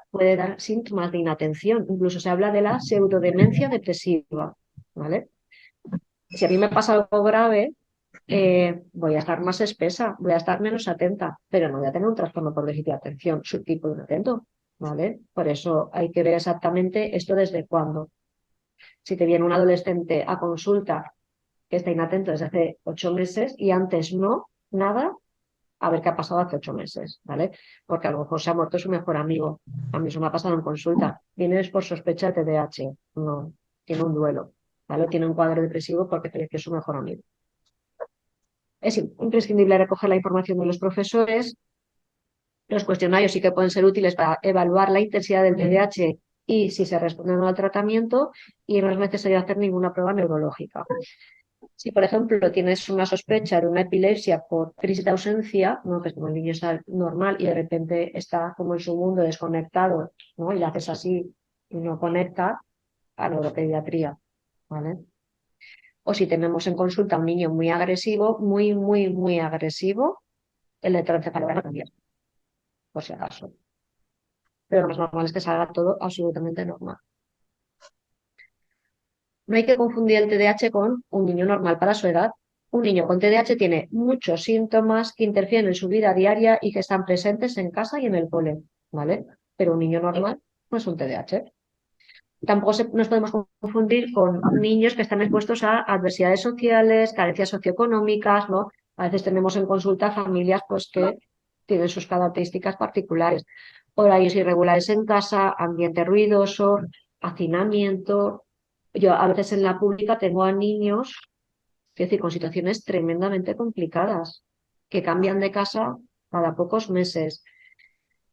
puede dar síntomas de inatención. Incluso se habla de la pseudodemencia depresiva, ¿vale? Si a mí me pasa algo grave, voy a estar más espesa, voy a estar menos atenta, pero no voy a tener un trastorno por déficit de atención subtipo de inatento, ¿vale? Por eso hay que ver exactamente esto desde cuándo. Si te viene un adolescente a consulta que está inatento desde hace 8 meses y antes no, nada, a ver qué ha pasado hace 8 meses, ¿vale? Porque a lo mejor se ha muerto su mejor amigo. A mí eso me ha pasado en consulta. Vienes por sospecha de TDAH. No, tiene un duelo, ¿vale? Tiene un cuadro depresivo porque falleció su mejor amigo. Es imprescindible recoger la información de los profesores. Los cuestionarios sí que pueden ser útiles para evaluar la intensidad del TDAH y si se responde o no al tratamiento y no es necesario hacer ninguna prueba neurológica. Si, por ejemplo, tienes una sospecha de una epilepsia por crisis de ausencia, ¿no? Que como el niño está normal y de repente está como en su mundo desconectado, ¿no? Y le haces así y no conecta, a neuropediatría, ¿vale? O si tenemos en consulta a un niño muy agresivo, muy agresivo, el electroencefalograma también, por si acaso. Pero lo más normal es que salga todo absolutamente normal. No hay que confundir el TDAH con un niño normal para su edad. Un niño con TDAH tiene muchos síntomas que interfieren en su vida diaria y que están presentes en casa y en el cole, ¿vale? Pero un niño normal no es un TDAH. Tampoco nos podemos confundir con niños que están expuestos a adversidades sociales, carencias socioeconómicas, ¿no? A veces tenemos en consulta familias pues, que tienen sus características particulares. Horarios irregulares en casa, ambiente ruidoso, hacinamiento. Yo a veces en la pública tengo a niños, es decir, con situaciones tremendamente complicadas, que cambian de casa cada pocos meses,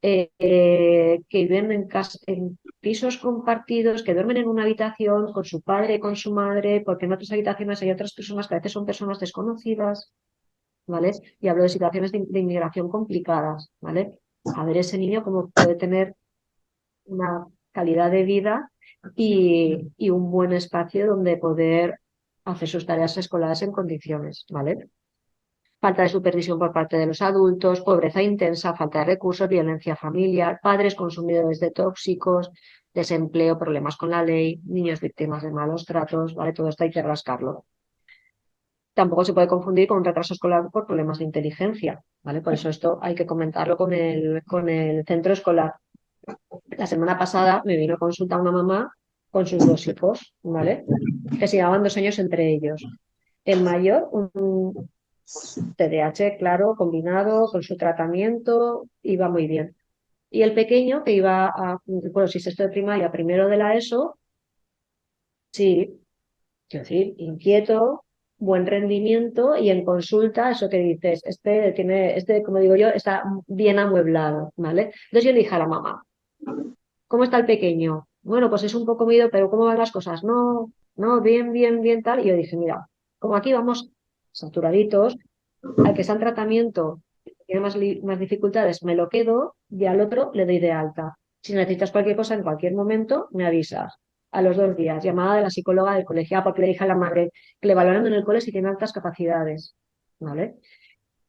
que viven en pisos compartidos, que duermen en una habitación con su padre y con su madre, porque en otras habitaciones hay otras personas que a veces son personas desconocidas, ¿vale? Y hablo de situaciones de inmigración complicadas, ¿vale? A ver ese niño cómo puede tener una calidad de vida y un buen espacio donde poder hacer sus tareas escolares en condiciones, ¿vale? Falta de supervisión por parte de los adultos, pobreza intensa, falta de recursos, violencia familiar, padres consumidores de tóxicos, desempleo, problemas con la ley, niños víctimas de malos tratos, ¿vale? Todo esto hay que rascarlo. Tampoco se puede confundir con un retraso escolar por problemas de inteligencia, ¿vale? Por eso esto hay que comentarlo con el centro escolar. La semana pasada me vino a consulta una mamá con sus dos hijos, ¿vale? Que se llevaban 2 años entre ellos. El mayor, un TDAH, claro, combinado con su tratamiento, iba muy bien. Y el pequeño, que iba a, bueno, si sexto de primaria, primero de la ESO, sí, quiero decir, inquieto, buen rendimiento y en consulta, eso que dices, como digo yo, está bien amueblado, ¿vale? Entonces yo le dije a la mamá, ¿cómo está el pequeño? Bueno, pues es un poco miedo, pero ¿cómo van las cosas? No, no, bien, tal. Y yo dije, mira, como aquí vamos saturaditos, al que está en tratamiento, tiene más dificultades, me lo quedo y al otro le doy de alta. Si necesitas cualquier cosa en cualquier momento, me avisas. A los 2 días, llamada de la psicóloga del colegio, porque le dije a la madre que le valoran en el cole si tiene altas capacidades, ¿vale?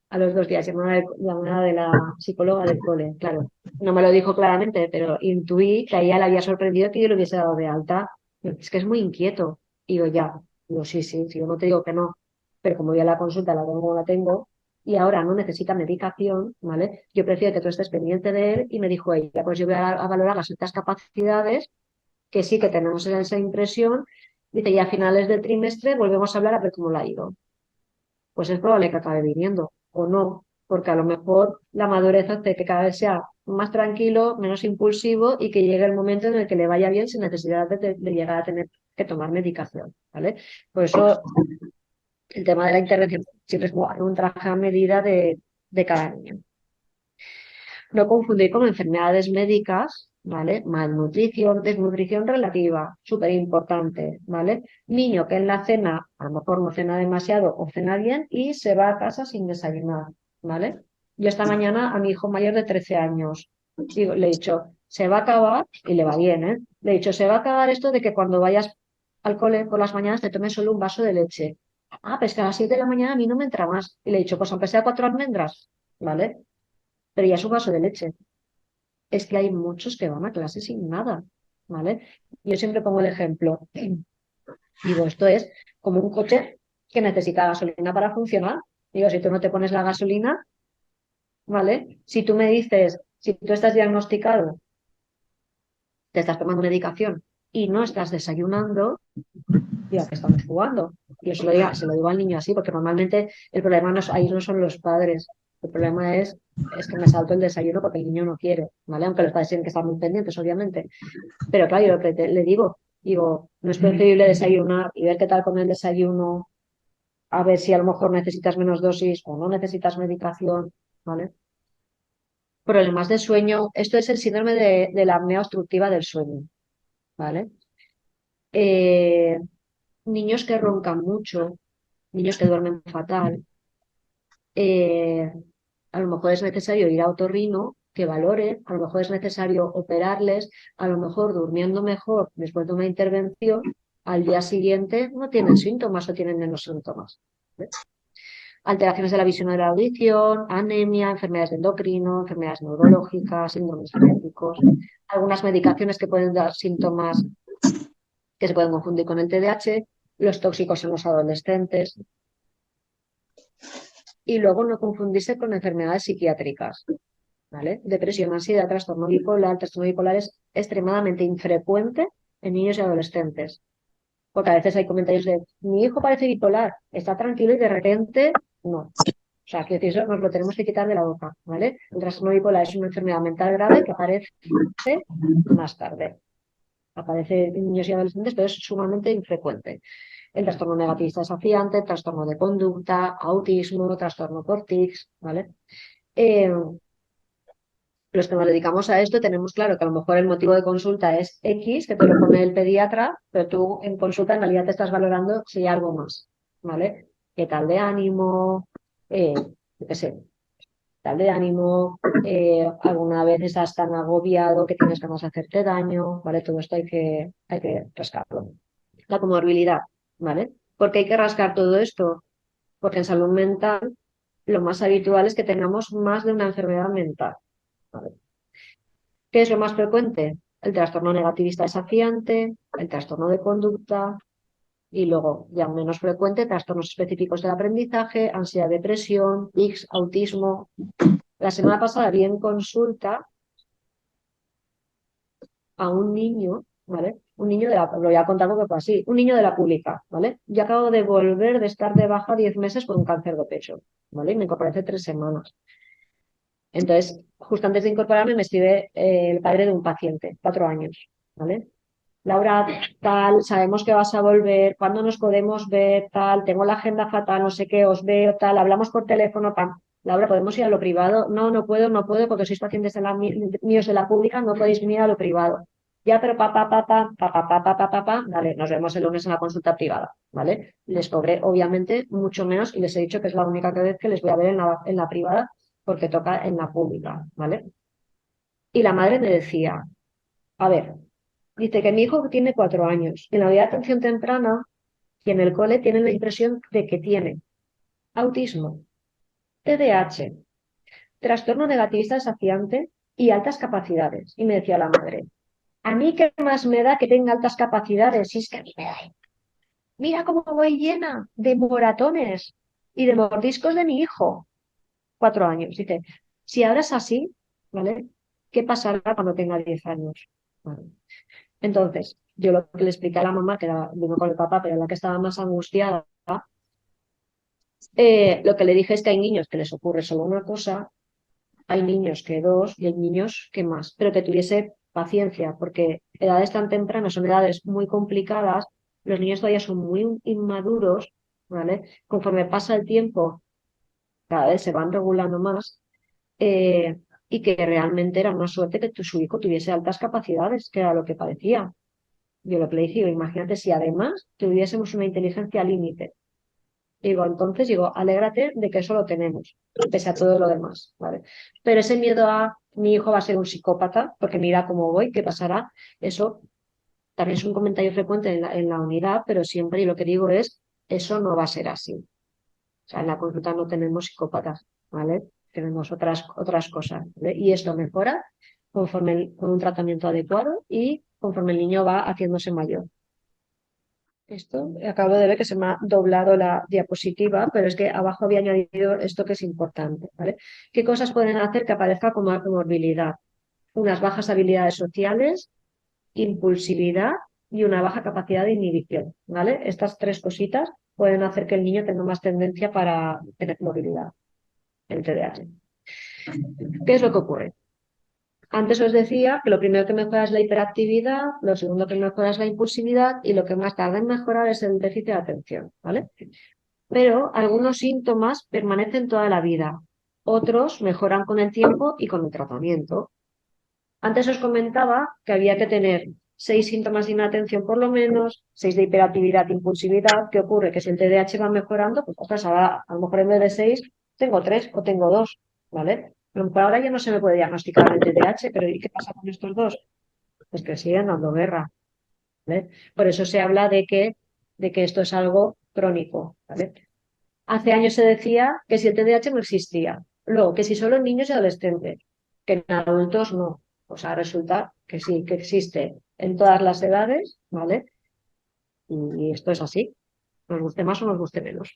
A los 2 días, llamada de la psicóloga del cole, claro. No me lo dijo claramente, pero intuí que a ella le había sorprendido que yo le hubiese dado de alta. Es que es muy inquieto. Y yo ya, digo, sí, yo no te digo que no, pero como ya la consulta la tengo como la tengo, y ahora no necesita medicación, ¿vale? Yo prefiero que tú estés pendiente de él, y me dijo ella, pues yo voy a valorar las altas capacidades, que sí que tenemos esa impresión, dice, y a finales del trimestre volvemos a hablar a ver cómo le ha ido. Pues es probable que acabe viniendo o no, porque a lo mejor la madurez hace que cada vez sea más tranquilo, menos impulsivo y que llegue el momento en el que le vaya bien sin necesidad de llegar a tener que tomar medicación, ¿vale? Por eso el tema de la intervención siempre es como un traje a medida de cada niño. No confundir con enfermedades médicas, ¿vale? Malnutrición, desnutrición relativa, súper importante, ¿vale? Niño que en la cena, a lo mejor no cena demasiado o cena bien y se va a casa sin desayunar, ¿vale? Yo esta mañana a mi hijo mayor de 13 años, le he dicho, se va a acabar, y le va bien, ¿eh? Le he dicho, se va a acabar esto de que cuando vayas al cole por las mañanas te tomes solo un vaso de leche. Ah, pues que a las 7 de la mañana a mí no me entra más. Y le he dicho, pues aunque sea 4 almendras, ¿vale? Pero ya es un vaso de leche. Es que hay muchos que van a clase sin nada, ¿vale? Yo siempre pongo el ejemplo. Digo, esto es como un coche que necesita gasolina para funcionar. Digo, si tú no te pones la gasolina, ¿vale? Si tú me dices, si tú estás diagnosticado, te estás tomando medicación y no estás desayunando, digo, ¿a qué estamos jugando? Yo se lo digo al niño así, porque normalmente el problema ahí no son los padres. El problema es que me salto el desayuno porque el niño no quiere, ¿vale? Aunque los padres tienen que estar muy pendientes, obviamente. Pero claro, yo lo que le digo, no es preferible desayunar y ver qué tal con el desayuno, a ver si a lo mejor necesitas menos dosis o no necesitas medicación, ¿vale? Problemas de sueño. Esto es el síndrome de la apnea obstructiva del sueño, ¿vale? Niños que roncan mucho, niños que duermen fatal, eh, a lo mejor es necesario ir a otorrino que valore, a lo mejor es necesario operarles, a lo mejor durmiendo mejor después de una intervención, al día siguiente no tienen síntomas o tienen menos síntomas. ¿Vale? Alteraciones de la visión o de la audición, anemia, enfermedades de endocrino, enfermedades neurológicas, síndromes genéticos, algunas medicaciones que pueden dar síntomas que se pueden confundir con el TDAH, los tóxicos en los adolescentes y luego no confundirse con enfermedades psiquiátricas, ¿vale? Depresión, ansiedad, trastorno bipolar. El trastorno bipolar es extremadamente infrecuente en niños y adolescentes, porque a veces hay comentarios de mi hijo parece bipolar, está tranquilo y de repente no. O sea, que eso nos lo tenemos que quitar de la boca, ¿vale? El trastorno bipolar es una enfermedad mental grave que aparece más tarde. Aparece en niños y adolescentes, pero es sumamente infrecuente. El trastorno negativista desafiante, trastorno de conducta, autismo, trastorno por tics, ¿vale? Eh, los que nos dedicamos a esto tenemos claro que a lo mejor el motivo de consulta es X, que te lo pone el pediatra, pero tú en consulta en realidad te estás valorando si hay algo más, ¿vale? ¿Qué tal de ánimo? Yo qué sé, tal de ánimo, alguna vez estás tan agobiado que tienes ganas de hacerte daño, ¿vale? Todo esto hay que rascarlo. La comorbilidad, ¿vale? ¿Por qué hay que rascar todo esto? Porque en salud mental lo más habitual es que tengamos más de una enfermedad mental, ¿vale? ¿Qué es lo más frecuente? El trastorno negativista desafiante, el trastorno de conducta y luego, ya menos frecuente, trastornos específicos del aprendizaje, ansiedad, depresión, tics, autismo. La semana pasada vi en consulta a un niño, ¿vale? Un niño lo voy a contar porque fue así, un niño de la pública, ¿vale? Yo acabo de volver de estar de baja 10 meses por un cáncer de pecho, ¿vale? Y me incorporé hace 3 semanas. Entonces, justo antes de incorporarme me escribe el padre de un paciente, 4 años, ¿vale? Laura, tal, sabemos que vas a volver, ¿cuándo nos podemos ver? Tal, tengo la agenda fatal, no sé qué, os veo, tal, hablamos por teléfono, tal. Laura, ¿podemos ir a lo privado? No, no puedo, porque sois pacientes míos de la pública, no podéis venir a lo privado. Ya, pero vale, nos vemos el lunes en la consulta privada, ¿vale? Les cobré, obviamente, mucho menos y les he dicho que es la única vez que les voy a ver en la privada porque toca en la pública, ¿vale? Y la madre me decía, a ver, dice que mi hijo tiene 4 años. En la unidad de atención temprana y en el cole tienen la impresión de que tiene autismo, TDAH, trastorno negativista desafiante y altas capacidades. Y me decía la madre, a mí qué más me da que tenga altas capacidades, si es que a mí me da. Mira cómo voy llena de moratones y de mordiscos de mi hijo. 4 años. Dice, si ahora es así, ¿vale? ¿Qué pasará cuando tenga 10 años? Vale. Entonces, yo lo que le expliqué a la mamá, que vino con el papá, pero la que estaba más angustiada, lo que le dije es que hay niños que les ocurre solo una cosa, hay niños que dos y hay niños que más, pero que tuviese paciencia, porque edades tan tempranas son edades muy complicadas, los niños todavía son muy inmaduros, ¿vale? Conforme pasa el tiempo, cada vez se van regulando más, y que realmente era una suerte que su hijo tuviese altas capacidades, que era lo que parecía. Yo lo que le dije, digo, imagínate si además tuviésemos una inteligencia límite. Digo, entonces digo, alégrate de que eso lo tenemos, pese a todo lo demás, ¿vale? Pero ese miedo a mi hijo va a ser un psicópata, porque mira cómo voy, qué pasará, eso también es un comentario frecuente en la unidad, pero siempre y lo que digo es, eso no va a ser así. O sea, en la consulta no tenemos psicópatas, ¿vale? Tenemos otras cosas, ¿vale? Y esto mejora con un tratamiento adecuado y conforme el niño va haciéndose mayor. Esto, acabo de ver que se me ha doblado la diapositiva, pero es que abajo había añadido esto que es importante, ¿vale? ¿Qué cosas pueden hacer que aparezca como comorbilidad? Unas bajas habilidades sociales, impulsividad y una baja capacidad de inhibición, ¿vale? Estas tres cositas pueden hacer que el niño tenga más tendencia para tener movilidad, el TDAH. ¿Qué es lo que ocurre? Antes os decía que lo primero que mejora es la hiperactividad, lo segundo que mejora es la impulsividad y lo que más tarda en mejorar es el déficit de atención, ¿vale? Pero algunos síntomas permanecen toda la vida, otros mejoran con el tiempo y con el tratamiento. Antes os comentaba que había que tener 6 síntomas de inatención por lo menos, 6 de hiperactividad e impulsividad. ¿Qué ocurre? Que si el TDAH va mejorando, pues ostras, ahora a lo mejor en vez de 6 tengo 3 o tengo 2, ¿vale? A lo mejor ahora ya no se me puede diagnosticar el TDAH, pero ¿y qué pasa con estos dos? Pues que siguen dando guerra, ¿vale? Por eso se habla de que esto es algo crónico, ¿vale? Hace años se decía que si el TDAH no existía, luego que si solo en niños y adolescentes, que en adultos no. O sea, resulta que sí, que existe en todas las edades, ¿vale? Y esto es así, nos guste más o nos guste menos.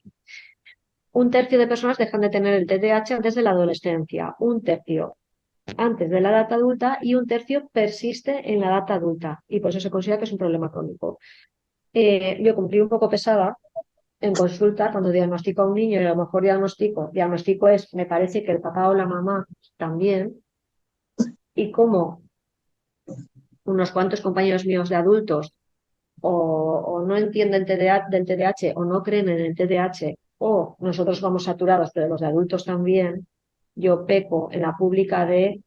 Un tercio de personas dejan de tener el TDAH antes de la adolescencia, un tercio antes de la edad adulta y un tercio persiste en la edad adulta y por eso se considera que es un problema crónico. Yo cumplí un poco pesada en consulta cuando diagnostico a un niño y a lo mejor diagnóstico es, me parece que el papá o la mamá también, y como unos cuantos compañeros míos de adultos o no entienden del TDAH o no creen en el TDAH o nosotros vamos saturados, pero los de adultos también, yo peco en la pública de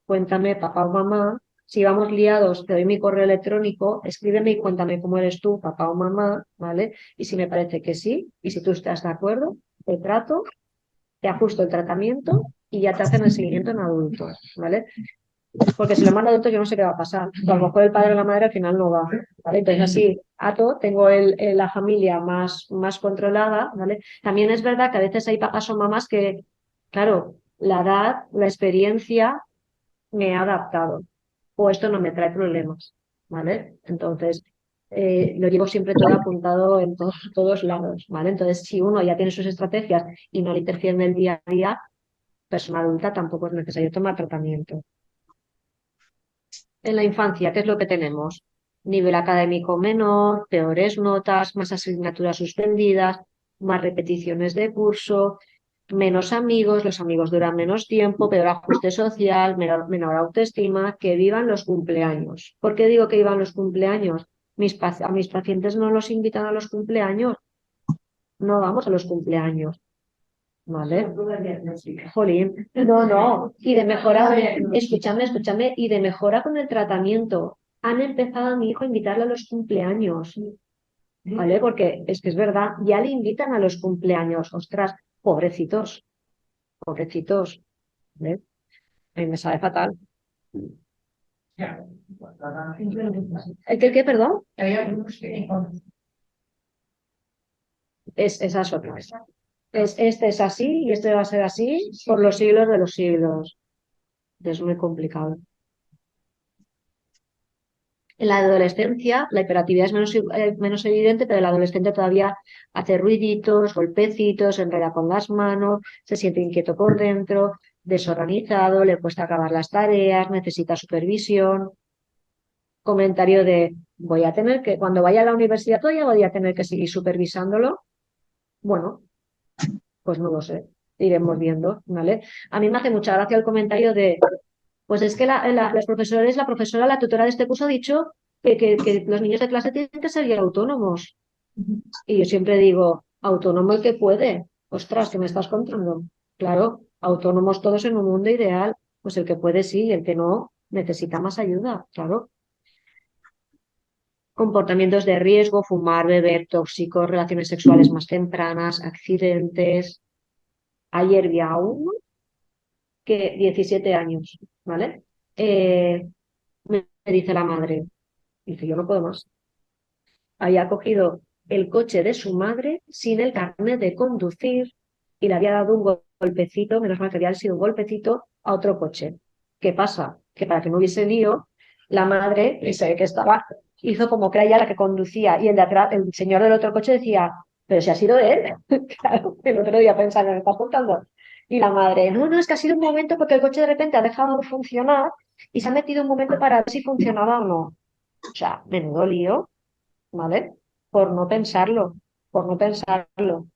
cuéntame papá o mamá, si vamos liados te doy mi correo electrónico, escríbeme y cuéntame cómo eres tú, papá o mamá, ¿vale? Y si me parece que sí, y si tú estás de acuerdo, te trato, te ajusto el tratamiento y ya te hacen el seguimiento en adultos, ¿vale? Porque si lo mando adulto yo no sé qué va a pasar. A lo mejor el padre o la madre al final no va, ¿vale? Entonces así, tengo la familia más controlada, ¿vale? También es verdad que a veces hay papás o mamás que, claro, la edad, la experiencia me ha adaptado o esto no me trae problemas, ¿vale? Entonces, lo llevo siempre todo apuntado en todos lados, ¿vale? Entonces, si uno ya tiene sus estrategias y no le interfiere en el día a día, persona adulta tampoco es necesario tomar tratamiento. En la infancia, ¿qué es lo que tenemos? Nivel académico menor, peores notas, más asignaturas suspendidas, más repeticiones de curso, menos amigos, los amigos duran menos tiempo, peor ajuste social, menor autoestima, que vivan los cumpleaños. ¿Por qué digo que vivan los cumpleaños? A mis pacientes no los invitan a los cumpleaños, no vamos a los cumpleaños. ¿Vale? Jolín, no. Y de mejora, escúchame, y de mejora con el tratamiento. Han empezado a mi hijo a invitarle a los cumpleaños, ¿vale? Porque es que es verdad, ya le invitan a los cumpleaños. Ostras, pobrecitos, pobrecitos, ¿vale? A mí me sabe fatal. ¿El qué, perdón? Esas otras. Este es así y este va a ser así por los siglos de los siglos. Es muy complicado. En la adolescencia la hiperactividad es menos evidente, pero el adolescente todavía hace ruiditos, golpecitos, se enreda con las manos, se siente inquieto por dentro, desorganizado, le cuesta acabar las tareas, necesita supervisión. Comentario de, cuando vaya a la universidad todavía voy a tener que seguir supervisándolo. Bueno, pues no lo sé, iremos viendo, ¿vale? A mí me hace mucha gracia el comentario de, pues es que los profesores, la profesora, la tutora de este curso ha dicho que los niños de clase tienen que ser ya autónomos. Y yo siempre digo, autónomo el que puede. Ostras, ¿qué me estás contando? Claro, autónomos todos en un mundo ideal. Pues el que puede sí, y el que no necesita más ayuda, claro. Comportamientos de riesgo, fumar, beber, tóxicos, relaciones sexuales más tempranas, accidentes. Ayer vi a uno que 17 años, ¿vale? Me dice la madre, dice, yo no puedo más. Había cogido el coche de su madre sin el carnet de conducir y le había dado un golpecito, menos mal que había sido un golpecito, a otro coche. ¿Qué pasa? Que para que no hubiese lío, la madre, y se ve que estaba, hizo como que era ella la que conducía y el de atrás, el señor del otro coche decía, pero si ha sido él. Claro, el otro día pensando, ¿me estás contando? Y la madre, no, es que ha sido un momento porque el coche de repente ha dejado de funcionar y se ha metido un momento para ver si funcionaba o no. O sea, menudo lío. ¿Vale? Por no pensarlo, por no pensarlo.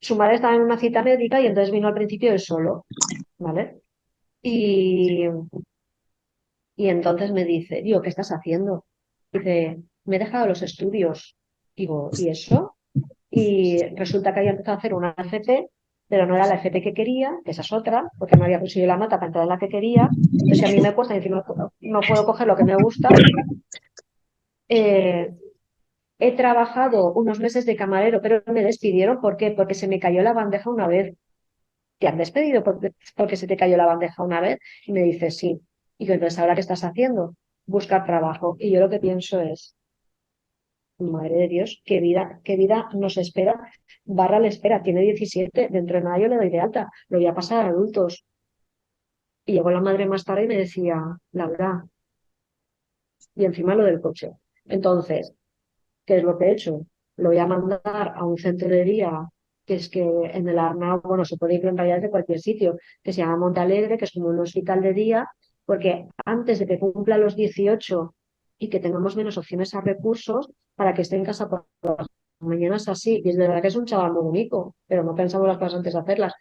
Su madre estaba en una cita médica y entonces vino al principio él solo, ¿vale? Y, y entonces me dice, digo, ¿qué estás haciendo? Dice, me he dejado los estudios. Digo, ¿y eso? Y resulta que había empezado a hacer una FP pero no era la FP que quería, que esa es otra, porque no había conseguido la nota para entrar en la que quería. Entonces, si a mí me cuesta y encima no puedo coger lo que me gusta, eh, he trabajado unos meses de camarero, pero me despidieron. ¿Por qué? Porque se me cayó la bandeja una vez. ¿Te han despedido porque se te cayó la bandeja una vez? Y me dice, sí. Y yo, entonces, ¿ahora qué estás haciendo? Buscar trabajo. Y yo lo que pienso es, madre de Dios, qué vida nos espera. Barra le espera, tiene 17, dentro de nada yo le doy de alta, lo voy a pasar a adultos. Y llegó la madre más tarde y me decía, Laura, y encima lo del coche. Entonces, ¿qué es lo que he hecho? Lo voy a mandar a un centro de día, que es que en el Arnau, bueno, se puede ir en realidad de cualquier sitio, que se llama Montalegre, que es como un hospital de día, porque antes de que cumpla los 18 y que tengamos menos opciones a recursos, para que esté en casa por las mañanas así, y es verdad que es un chaval muy bonito, pero no pensamos las cosas antes de hacerlas.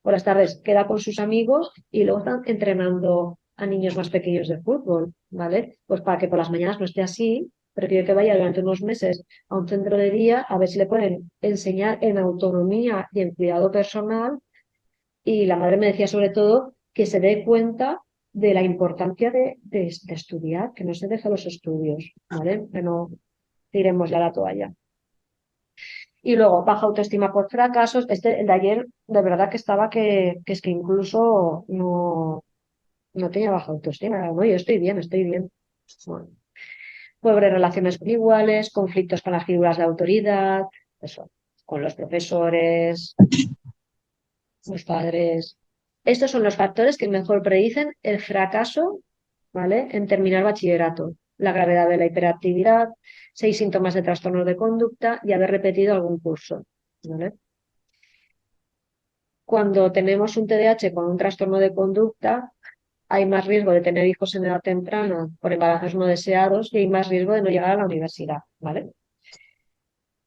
Por las tardes queda con sus amigos y luego están entrenando a niños más pequeños de fútbol, ¿vale? Pues para que por las mañanas no esté así, prefiero que vaya durante unos meses a un centro de día a ver si le pueden enseñar en autonomía y en cuidado personal. Y la madre me decía sobre todo que se dé cuenta de la importancia de estudiar, que no se deje los estudios, ¿vale? Que no tiremos ya la toalla. Y luego, baja autoestima por fracasos. El de ayer, de verdad que estaba que es que incluso no tenía baja autoestima. No, yo estoy bien, estoy bien. Bueno, pobres relaciones con iguales, conflictos con las figuras de autoridad, eso, con los profesores, los padres. Estos son los factores que mejor predicen el fracaso, ¿vale? En terminar bachillerato. La gravedad de la hiperactividad, 6 síntomas de trastorno de conducta y haber repetido algún curso, ¿vale? Cuando tenemos un TDAH con un trastorno de conducta, hay más riesgo de tener hijos en edad temprana por embarazos no deseados y hay más riesgo de no llegar a la universidad, ¿vale?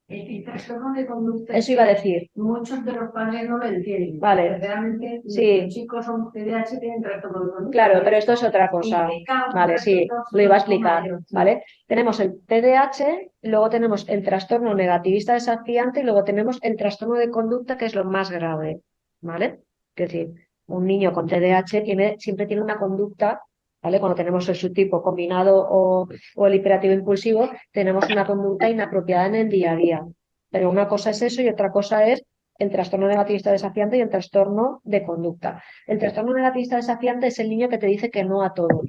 El trastorno de conducta. Eso iba a decir. Muchos de los padres no lo entienden. Vale. Realmente Sí. los chicos son TDAH tienen trastorno de conducta. Claro, pero esto es otra cosa. Vale, sí, lo iba a explicar, ¿vale? Tenemos el TDAH, luego tenemos el trastorno negativista desafiante y luego tenemos el trastorno de conducta, que es lo más grave, ¿vale? Es decir, un niño con TDAH siempre tiene una conducta, ¿vale? Cuando tenemos el subtipo combinado o el hiperactivo impulsivo, tenemos una conducta inapropiada en el día a día. Pero una cosa es eso y otra cosa es el trastorno negativista desafiante y el trastorno de conducta. El trastorno negativista desafiante es el niño que te dice que no a todo.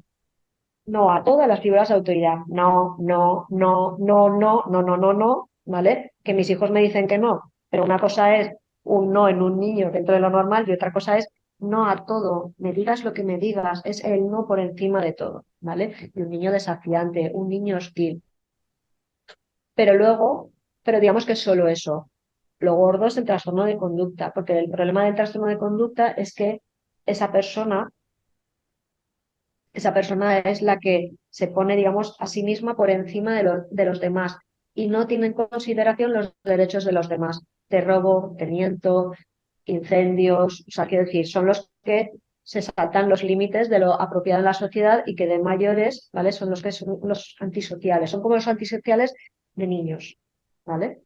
No a todas las figuras de autoridad. No, no, no, no, no, no, no, no, no, ¿vale? Que mis hijos me dicen que no, pero una cosa es un no en un niño dentro de lo normal y otra cosa es no a todo. Me digas lo que me digas, es el no por encima de todo, ¿vale? Y un niño desafiante, un niño hostil. Pero digamos que es solo eso. Lo gordo es el trastorno de conducta, porque el problema del trastorno de conducta es que esa persona esa persona es la que se pone, digamos, a sí misma por encima de los demás y no tiene en consideración los derechos de los demás. De robo, de miento, incendios, o sea, quiero decir, son los que se saltan los límites de lo apropiado en la sociedad y que de mayores, ¿vale? Son los que son los antisociales, son como los antisociales de niños, ¿vale?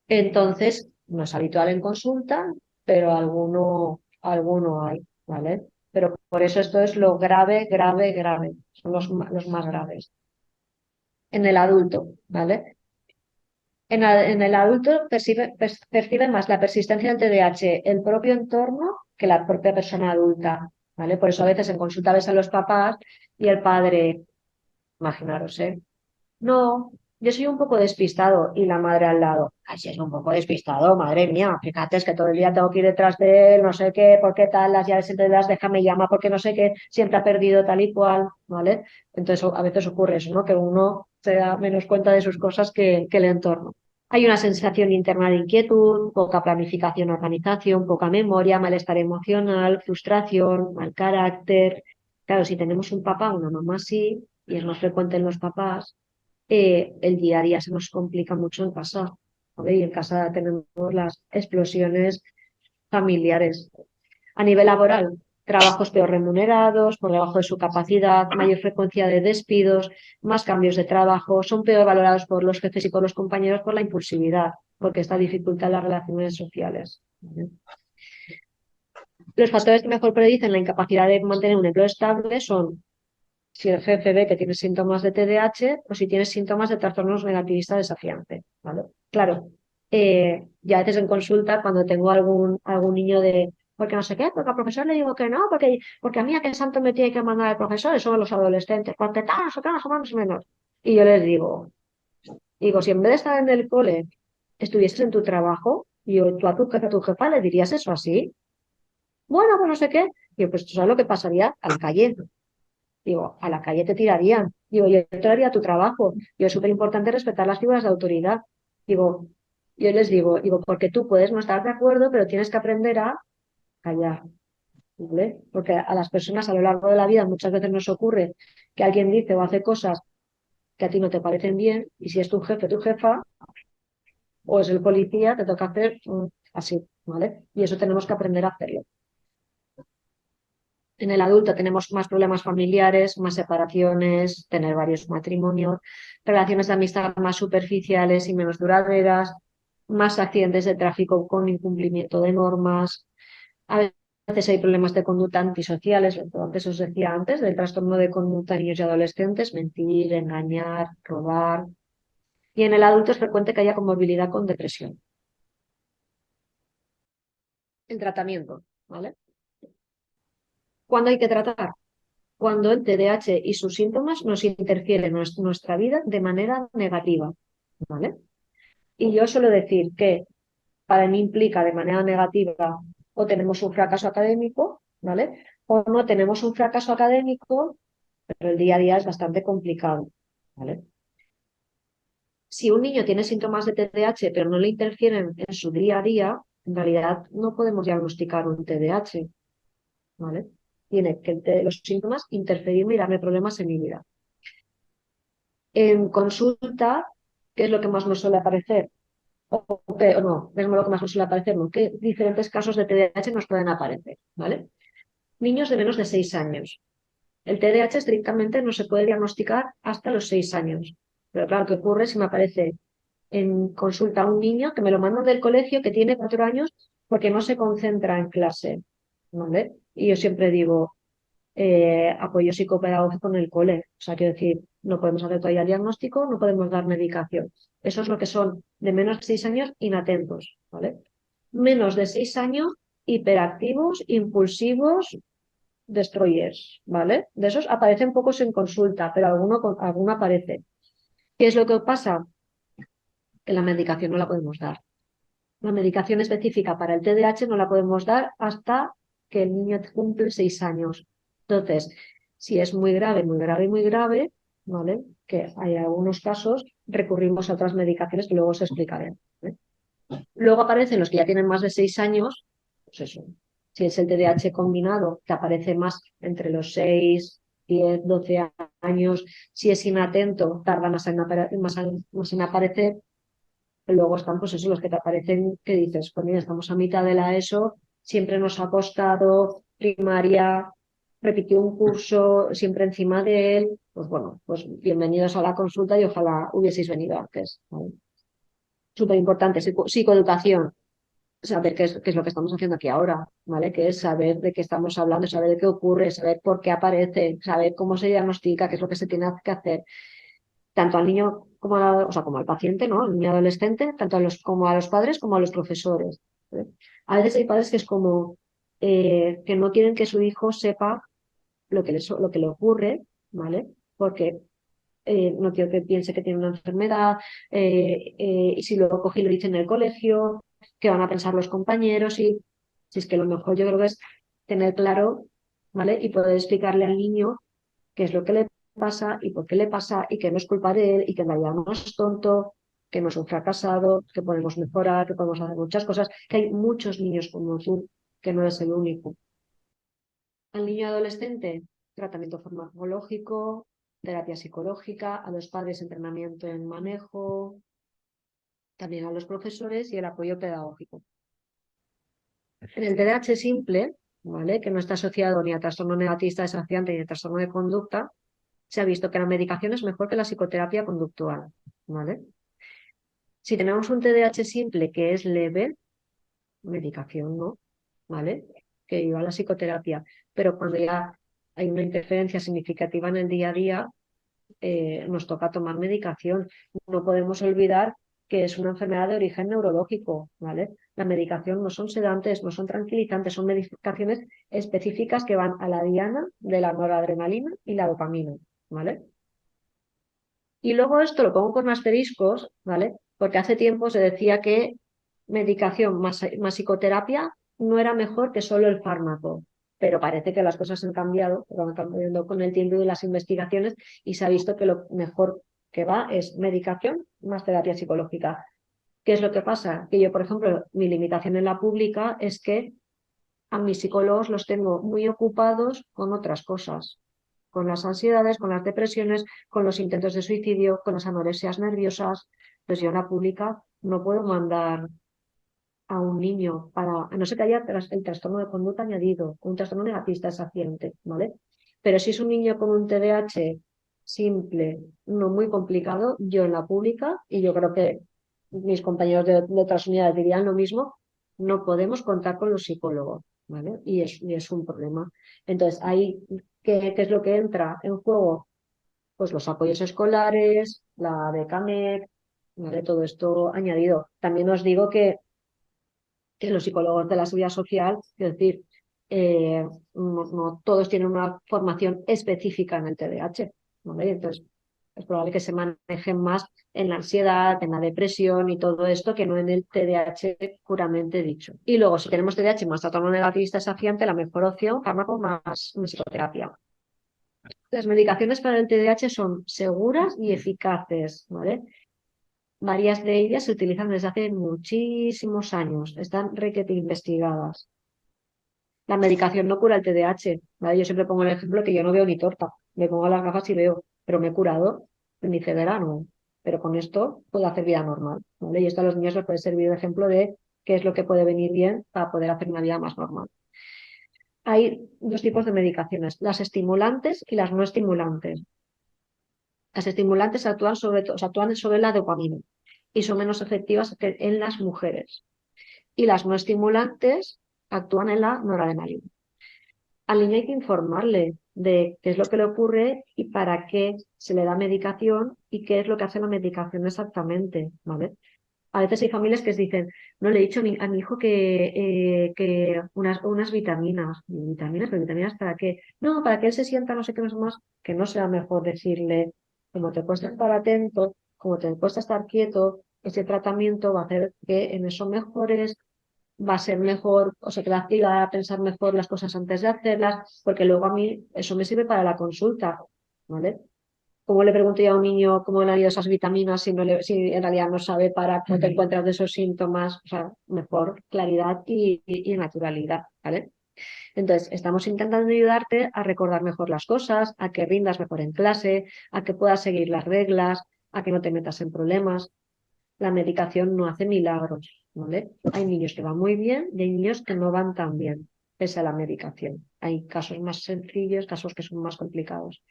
Entonces, no es habitual en consulta, pero alguno hay, ¿vale? Pero por eso esto es lo grave, grave, grave. Son los más graves. En el adulto, ¿vale? En el adulto percibe más la persistencia del TDAH el propio entorno que la propia persona adulta, ¿vale? Por eso a veces en consulta ves a los papás y el padre, imaginaros, ¿eh? No, yo soy un poco despistado y la madre al lado. Ay, si es un poco despistado, madre mía, fíjate, es que todo el día tengo que ir detrás de él, no sé qué, por qué tal, las llaves siempre las deja, me llama porque no sé qué, siempre ha perdido tal y cual, ¿vale? Entonces a veces ocurre eso, ¿no? Que uno se da menos cuenta de sus cosas que el entorno. Hay una sensación interna de inquietud, poca planificación, organización, poca memoria, malestar emocional, frustración, mal carácter. Claro, si tenemos un papá o una mamá así, y es más frecuente en los papás, el día a día se nos complica mucho en casa, ¿vale? Y en casa tenemos las explosiones familiares. A nivel laboral, trabajos peor remunerados, por debajo de su capacidad, mayor frecuencia de despidos, más cambios de trabajo, son peor valorados por los jefes y por los compañeros por la impulsividad, porque esta dificulta las relaciones sociales. ¿Vale? Los factores que mejor predicen la incapacidad de mantener un empleo estable son si el jefe ve que tienes síntomas de TDAH o si tienes síntomas de trastornos negativista desafiante, ¿vale? Claro, ya a veces en consulta cuando tengo algún niño de, porque no sé qué, porque al profesor le digo que no, porque a mí a qué santo me tiene que mandar el profesor, son los adolescentes, porque tal, no sé qué, no sé más o menos. Y yo les digo, si en vez de estar en el cole estuvieses en tu trabajo, y tú a tu jefe, a tu jefa le dirías eso así, bueno, pues no sé qué, y yo, pues tú sabes lo que pasaría a la calle. Digo, a la calle te tirarían. Digo, yo te haría tu trabajo. Digo, es súper importante respetar las figuras de autoridad. Digo, yo les digo, porque tú puedes no estar de acuerdo, pero tienes que aprender a callar. ¿Vale? Porque a las personas a lo largo de la vida muchas veces nos ocurre que alguien dice o hace cosas que a ti no te parecen bien, y si es tu jefe, tu jefa, o es el policía, te toca hacer así, ¿vale? Y eso tenemos que aprender a hacerlo. En el adulto tenemos más problemas familiares, más separaciones, tener varios matrimonios, relaciones de amistad más superficiales y menos duraderas, más accidentes de tráfico con incumplimiento de normas. A veces hay problemas de conducta antisociales, lo que antes os decía antes, del trastorno de conducta en niños y adolescentes, mentir, engañar, robar. Y en el adulto es frecuente que haya comorbilidad con depresión. El tratamiento, ¿vale? ¿Cuándo hay que tratar? Cuando el TDAH y sus síntomas nos interfieren en nuestra vida de manera negativa, ¿vale? Y yo suelo decir que para mí implica de manera negativa o tenemos un fracaso académico, ¿vale? O no tenemos un fracaso académico, pero el día a día es bastante complicado, ¿vale? Si un niño tiene síntomas de TDAH pero no le interfieren en su día a día, en realidad no podemos diagnosticar un TDAH, ¿vale? Tiene que los síntomas interferirme y darme problemas en mi vida. En consulta, ¿qué es lo que más nos suele aparecer? O no, es lo que más nos suele aparecer, ¿no? ¿Qué diferentes casos de TDAH nos pueden aparecer? ¿Vale? Niños de menos de 6 años. El TDAH estrictamente no se puede diagnosticar hasta los 6 años. Pero claro, ¿qué ocurre si me aparece en consulta un niño que me lo mandan del colegio que tiene 4 años porque no se concentra en clase? ¿Vale? Y yo siempre digo, apoyo psicopedagógico en el cole. O sea, quiero decir, no podemos hacer todavía diagnóstico, no podemos dar medicación. Eso es lo que son de menos de 6 años inatentos, ¿vale? Menos de 6 años hiperactivos, impulsivos, destroyers, ¿vale? De esos aparecen pocos en consulta, pero alguno aparece. ¿Qué es lo que pasa? Que la medicación no la podemos dar. La medicación específica para el TDAH no la podemos dar hasta que el niño cumple 6 años. Entonces, si es muy grave, muy grave, muy grave, ¿vale? Que hay algunos casos, recurrimos a otras medicaciones que luego os explicaré. ¿Vale? Luego aparecen los que ya tienen más de 6 años, pues eso. Si es el TDAH combinado, que aparece más entre los 6, 10, 12 años. Si es inatento, tarda más en aparecer. Luego están, pues eso, los que te aparecen, que dices, pues mira, estamos a mitad de la ESO, siempre nos ha costado primaria, repitió un curso, siempre encima de él. Pues bueno, pues bienvenidos a la consulta y ojalá hubieseis venido antes. ¿Vale? Súper importante, psicoeducación, saber qué es lo que estamos haciendo aquí ahora, ¿vale? Que es saber de qué estamos hablando, saber de qué ocurre, saber por qué aparece, saber cómo se diagnostica, qué es lo que se tiene que hacer tanto al niño como, o sea, como al paciente, ¿no? Al niño adolescente, tanto como a los padres como a los profesores. ¿Vale? A veces hay padres que es como que no quieren que su hijo sepa lo que le ocurre, ¿vale? Porque no quiero que piense que tiene una enfermedad, y si luego coge y lo dice en el colegio, qué van a pensar los compañeros, y si es que lo mejor yo creo que es tener claro, ¿vale? Y poder explicarle al niño qué es lo que le pasa y por qué le pasa y que no es culpa de él y que en realidad no es tonto, que no es un fracasado, que podemos mejorar, que podemos hacer muchas cosas, que hay muchos niños como tú, que no eres el único. Al niño adolescente, tratamiento farmacológico, terapia psicológica, a los padres entrenamiento en manejo, también a los profesores y el apoyo pedagógico. En el TDAH simple, ¿vale? Que no está asociado ni a trastorno negativista desafiante ni a trastorno de conducta, se ha visto que la medicación es mejor que la psicoterapia conductual, ¿vale? Si tenemos un TDAH simple que es leve, medicación no, ¿vale? Que lleva a la psicoterapia. Pero cuando ya hay una interferencia significativa en el día a día, nos toca tomar medicación. No podemos olvidar que es una enfermedad de origen neurológico, ¿vale? La medicación no son sedantes, no son tranquilizantes, son medicaciones específicas que van a la diana de la noradrenalina y la dopamina, ¿vale? Y luego esto lo pongo con asteriscos, ¿vale? Porque hace tiempo se decía que medicación más psicoterapia no era mejor que solo el fármaco. Pero parece que las cosas han cambiado, van cambiando con el tiempo y las investigaciones, y se ha visto que lo mejor que va es medicación más terapia psicológica. ¿Qué es lo que pasa? Que yo, por ejemplo, mi limitación en la pública es que a mis psicólogos los tengo muy ocupados con otras cosas, con las ansiedades, con las depresiones, con los intentos de suicidio, con las anoresias nerviosas. Pues yo en la pública no puedo mandar a un niño para, a no ser que haya el trastorno de conducta añadido, un trastorno negativista desafiante, ¿vale? Pero si es un niño con un TDAH simple, no muy complicado, yo en la pública, y yo creo que mis compañeros de otras unidades dirían lo mismo, no podemos contar con los psicólogos, ¿vale? Y es un problema. Entonces, ahí, ¿qué es lo que entra en juego? Pues los apoyos escolares, la beca MEC, ¿vale? Todo esto añadido. También os digo que los psicólogos de la seguridad social, es decir, no todos tienen una formación específica en el TDAH, ¿vale? Entonces, es probable que se manejen más en la ansiedad, en la depresión y todo esto, que no en el TDAH puramente dicho. Y luego, si tenemos TDAH más trastorno negativista desafiante, la mejor opción, fármaco más psicoterapia. Las medicaciones para el TDAH son seguras y eficaces, ¿vale? Varias de ellas se utilizan desde hace muchísimos años, están requete investigadas. La medicación no cura el TDAH, ¿vale? Yo siempre pongo el ejemplo que yo no veo ni torta, me pongo las gafas y veo, pero me he curado en mi ceguera, no. Pero con esto puedo hacer vida normal, ¿vale? Y esto a los niños les puede servir de ejemplo de qué es lo que puede venir bien para poder hacer una vida más normal. Hay dos tipos de medicaciones, las estimulantes y las no estimulantes. Las estimulantes actúan sobre la dopamina y son menos efectivas que en las mujeres. Y las no estimulantes actúan en la noradrenalina. Al niño hay que informarle de qué es lo que le ocurre y para qué se le da medicación y qué es lo que hace la medicación exactamente, ¿vale? A veces hay familias que dicen, no le he dicho a mi hijo que unas vitaminas. ¿Vitaminas? ¿Pero vitaminas para qué? No, para que él se sienta no sé qué más, que no sea mejor decirle, como te cuesta estar atento, como te cuesta estar quieto, ese tratamiento va a hacer que en eso mejores, va a ser mejor, o sea, que la activa a pensar mejor las cosas antes de hacerlas, porque luego a mí eso me sirve para la consulta, ¿vale? ¿Cómo le pregunto yo a un niño cómo le han ido esas vitaminas si, si en realidad no sabe para qué te encuentras de esos síntomas? O sea, mejor claridad y naturalidad, ¿vale? Entonces, estamos intentando ayudarte a recordar mejor las cosas, a que rindas mejor en clase, a que puedas seguir las reglas, a que no te metas en problemas. La medicación no hace milagros, ¿vale? Hay niños que van muy bien y hay niños que no van tan bien, pese a la medicación. Hay casos más sencillos, casos que son más complicados.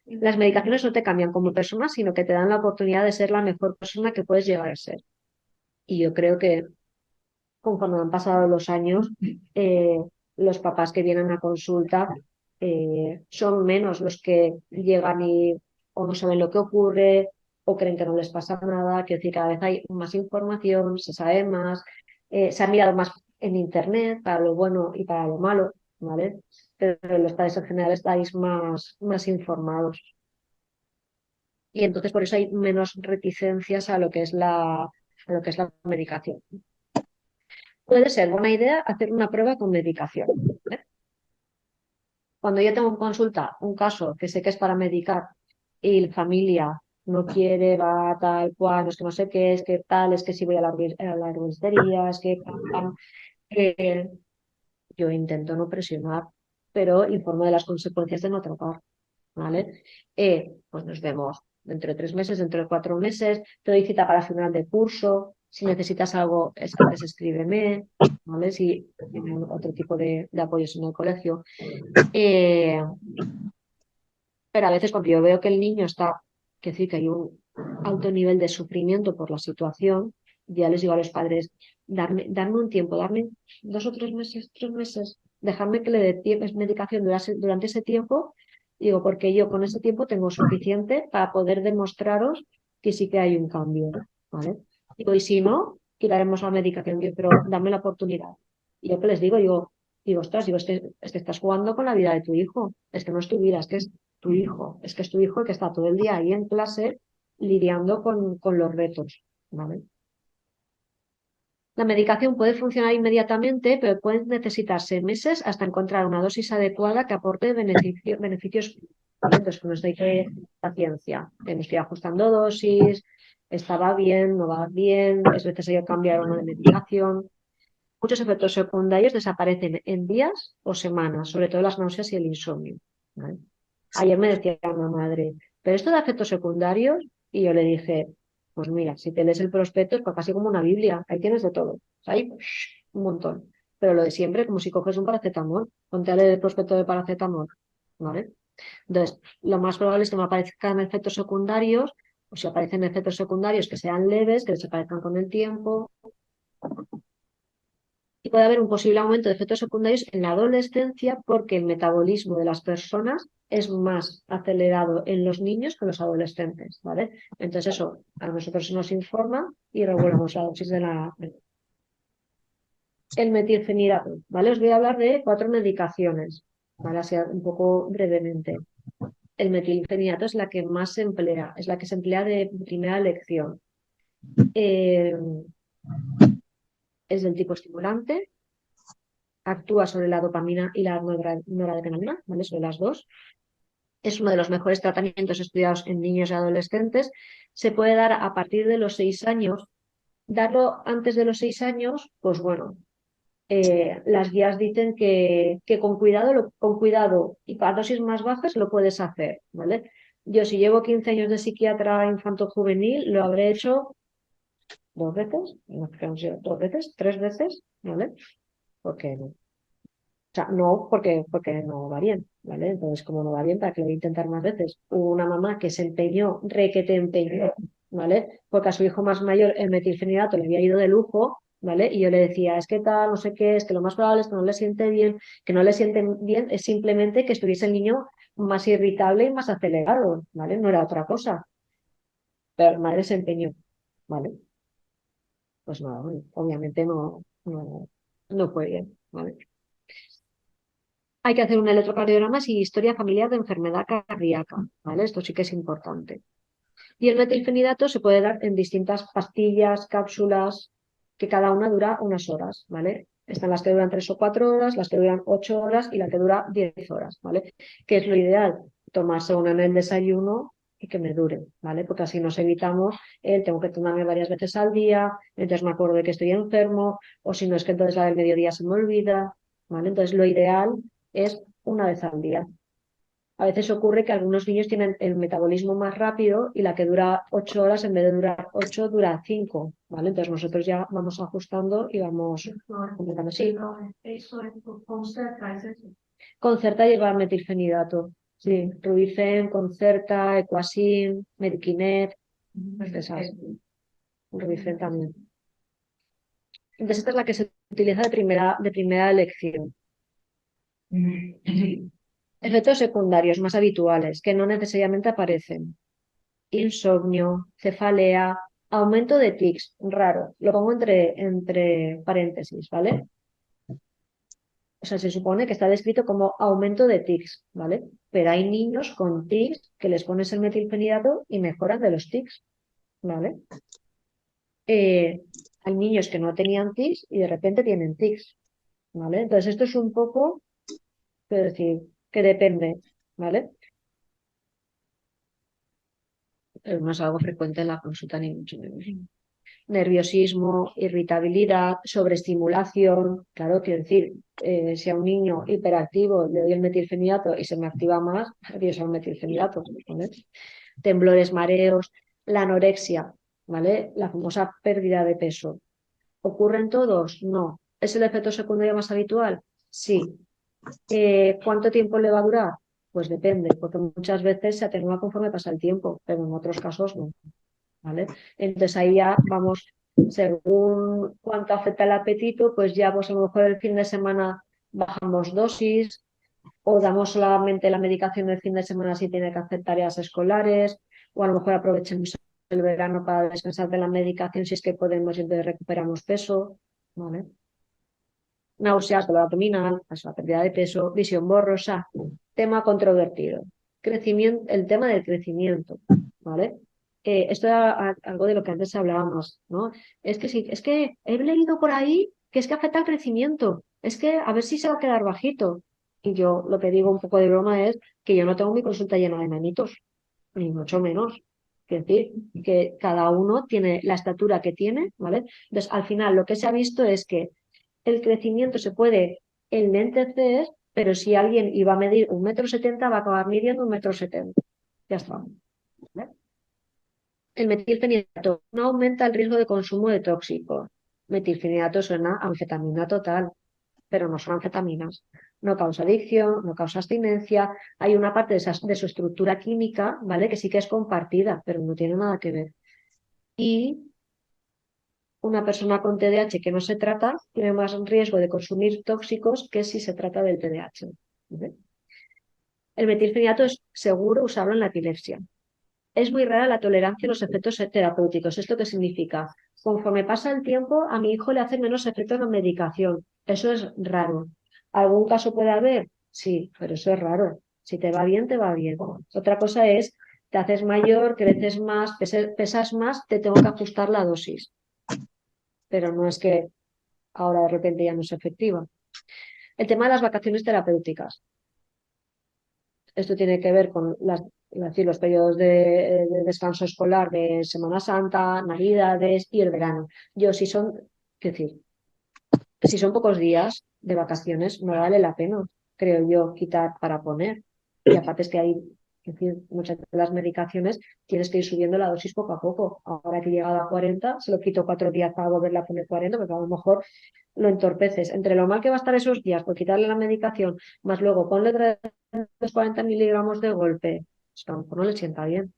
Las medicaciones no te cambian como persona, sino que te dan la oportunidad de ser la mejor persona que puedes llegar a ser. Y yo creo que conforme han pasado los años, los papás que vienen a consulta son menos los que llegan y o no saben lo que ocurre o creen que no les pasa nada. Quiero decir, cada vez hay más información, se sabe más, se ha mirado más en internet para lo bueno y para lo malo, ¿vale? Pero los padres en general estáis más informados. Y entonces por eso hay menos reticencias a lo que es la medicación. Puede ser buena idea hacer una prueba con medicación, ¿eh? Cuando yo tengo en consulta un caso que sé que es para medicar y la familia no quiere, va tal cual, es que no sé qué, es que tal, es que si voy a la herboristería, es que eh, yo intento no presionar, pero informo de las consecuencias de no tratar, ¿vale? Pues nos vemos dentro de 3 meses, dentro de 4 meses, te doy cita para final de curso, si necesitas algo, antes escríbeme, ¿vale? Si tienen otro tipo de apoyos en el colegio. Pero a veces cuando yo veo que el niño está, que decir que hay alto nivel de sufrimiento por la situación, ya les digo a los padres, darme un tiempo, darme 2 o 3 meses, 3 meses, dejarme que le dé medicación durante ese tiempo, digo, porque yo con ese tiempo tengo suficiente para poder demostraros que sí que hay un cambio, ¿vale? Digo, y si no, quitaremos la medicación, digo, pero dame la oportunidad. Y yo que les digo, ostras, digo, es que estás jugando con la vida de tu hijo, es que no es tu vida, es que es tu hijo, es que es tu hijo el que está todo el día ahí en clase lidiando con los retos, ¿vale? La medicación puede funcionar inmediatamente, pero puede necesitarse meses hasta encontrar una dosis adecuada que aporte beneficios. ¿Vale? Entonces, con esto hay que paciencia. Que me estoy ajustando dosis, estaba bien, no va bien, es necesario cambiar una de medicación. Muchos efectos secundarios desaparecen en días o semanas, sobre todo las náuseas y el insomnio. ¿Vale? Ayer me decía una madre, pero esto de efectos secundarios, y yo le dije, pues mira, si te lees el prospecto es casi como una Biblia, ahí tienes de todo, o sea, hay un montón. Pero lo de siempre, como si coges un paracetamol, ponte a leer el prospecto de paracetamol, ¿vale? Entonces, lo más probable es que me aparezcan efectos secundarios, o si aparecen efectos secundarios que sean leves, que desaparezcan con el tiempo, y puede haber un posible aumento de efectos secundarios en la adolescencia porque el metabolismo de las personas es más acelerado en los niños que en los adolescentes, ¿vale? Entonces eso a nosotros se nos informa y regulamos la dosis de la... El metilfenidato, ¿vale? Os voy a hablar de 4 medicaciones, ¿vale? Así un poco brevemente. El metilfenidato es la que más se emplea, es la que se emplea de primera elección. Es del tipo estimulante, actúa sobre la dopamina y la noradrenalina, ¿vale? Sobre las dos. Es uno de los mejores tratamientos estudiados en niños y adolescentes. Se puede dar a partir de los 6 años. Darlo antes de los 6 años, pues bueno, las guías dicen que con cuidado y para dosis más bajas lo puedes hacer, ¿vale? Yo si llevo 15 años de psiquiatra infanto-juvenil, lo habré hecho 2 veces, no, 2 veces, 3 veces, ¿vale? Porque no. O sea, no porque no va bien, ¿vale? Entonces, como no va bien, ¿para qué lo voy a intentar más veces? Hubo una mamá que se empeñó, que te empeñó, ¿vale? Porque a su hijo más mayor el metilfenidato le había ido de lujo, ¿vale? Y yo le decía, es que tal, no sé qué, es que lo más probable es que no le siente bien, que no le siente bien, es simplemente que estuviese el niño más irritable y más acelerado, ¿vale? No era otra cosa. Pero la madre se empeñó, ¿vale? Pues no, obviamente no fue bien, ¿vale? Hay que hacer un electrocardiograma y historia familiar de enfermedad cardíaca, ¿vale? Esto sí que es importante. Y el metilfenidato se puede dar en distintas pastillas, cápsulas, que cada una dura unas horas, ¿vale? Están las que duran 3 o 4 horas, las que duran 8 horas y la que dura 10 horas, ¿vale? Que es lo ideal, tomarse una en el desayuno y que me dure, ¿vale? Porque así nos evitamos tengo que tomarme varias veces al día, entonces me acuerdo de que estoy enfermo, o si no es que entonces la del mediodía se me olvida, ¿vale? Entonces lo ideal es una vez al día. A veces ocurre que algunos niños tienen el metabolismo más rápido y la que dura 8 horas en vez de durar 8 dura 5, ¿vale? Entonces nosotros ya vamos ajustando y vamos completando. Sí, Concerta lleva metilfenidato. Sí, Rubifen, Concerta, Equasin, Mediquinet, esas. Rubifen también. Entonces esta es la que se utiliza de primera elección. Efectos secundarios más habituales que no necesariamente aparecen. Insomnio, cefalea, aumento de tics, raro. Lo pongo entre paréntesis, ¿vale? O sea, se supone que está descrito como aumento de tics, ¿vale? Pero hay niños con tics que les pones el metilfenidato y mejoran de los tics, ¿vale? Hay niños que no tenían tics y de repente tienen tics, ¿vale? Entonces esto es un poco, quiero decir, que depende, ¿vale? Pero no es algo frecuente en la consulta ni mucho menos. Nerviosismo, irritabilidad, sobreestimulación. Claro, quiero decir, si a un niño hiperactivo le doy el metilfenidato y se me activa más, adiós al metilfenidato, ¿vale? Temblores, mareos, la anorexia, ¿vale? La famosa pérdida de peso. ¿Ocurren todos? No. ¿Es el efecto secundario más habitual? Sí. ¿Cuánto tiempo le va a durar? Pues depende, porque muchas veces se atenúa conforme pasa el tiempo, pero en otros casos no. ¿vale? Entonces ahí ya vamos, según cuánto afecta el apetito, pues ya pues a lo mejor el fin de semana bajamos dosis o damos solamente la medicación el fin de semana si tiene que hacer tareas escolares, o a lo mejor aprovechemos el verano para descansar de la medicación si es que podemos y entonces recuperamos peso, ¿vale? Náuseas, dolor abdominal, pues, la pérdida de peso, visión borrosa, tema controvertido. Crecimiento, el tema del crecimiento, ¿vale? Esto era algo de lo que antes hablábamos, ¿no? Es que sí, es que he leído por ahí que es que afecta al crecimiento, es que a ver si se va a quedar bajito. Y yo lo que digo un poco de broma es que yo no tengo mi consulta llena de nanitos, ni mucho menos. Es decir, que cada uno tiene la estatura que tiene, ¿vale? Entonces, al final, lo que se ha visto es que el crecimiento se puede enlentecer, pero si alguien iba a medir 1,70 m, va a acabar midiendo 1,70 m. Ya está, ¿vale? El metilfenidato no aumenta el riesgo de consumo de tóxicos. Metilfenidato suena a anfetamina total, pero no son anfetaminas. No causa adicción, no causa abstinencia. Hay una parte de su estructura química, ¿vale? Que sí que es compartida, pero no tiene nada que ver. Y una persona con TDAH que no se trata tiene más riesgo de consumir tóxicos que si se trata del TDAH, ¿vale? El metilfenidato es seguro usarlo en la epilepsia. Es muy rara la tolerancia a los efectos terapéuticos. ¿Esto qué significa? Conforme pasa el tiempo, a mi hijo le hace menos efecto la medicación. Eso es raro. ¿Algún caso puede haber? Sí, pero eso es raro. Si te va bien, te va bien. Otra cosa es, te haces mayor, creces más, pesas más, te tengo que ajustar la dosis. Pero no es que ahora de repente ya no es efectiva. El tema de las vacaciones terapéuticas. Esto tiene que ver con los periodos de descanso escolar de Semana Santa, Navidades y el verano. Yo, es decir, si son pocos días de vacaciones, no vale la pena, creo yo, quitar para poner. Y aparte es que hay, es decir, muchas de las medicaciones tienes que ir subiendo la dosis poco a poco. Ahora que he llegado a 40, se lo quito 4 días para volverla a poner 40, porque a lo mejor lo entorpeces. Entre lo mal que va a estar esos días por quitarle la medicación, más luego ponle 340 miligramos de golpe, pues a lo mejor no le sienta bien,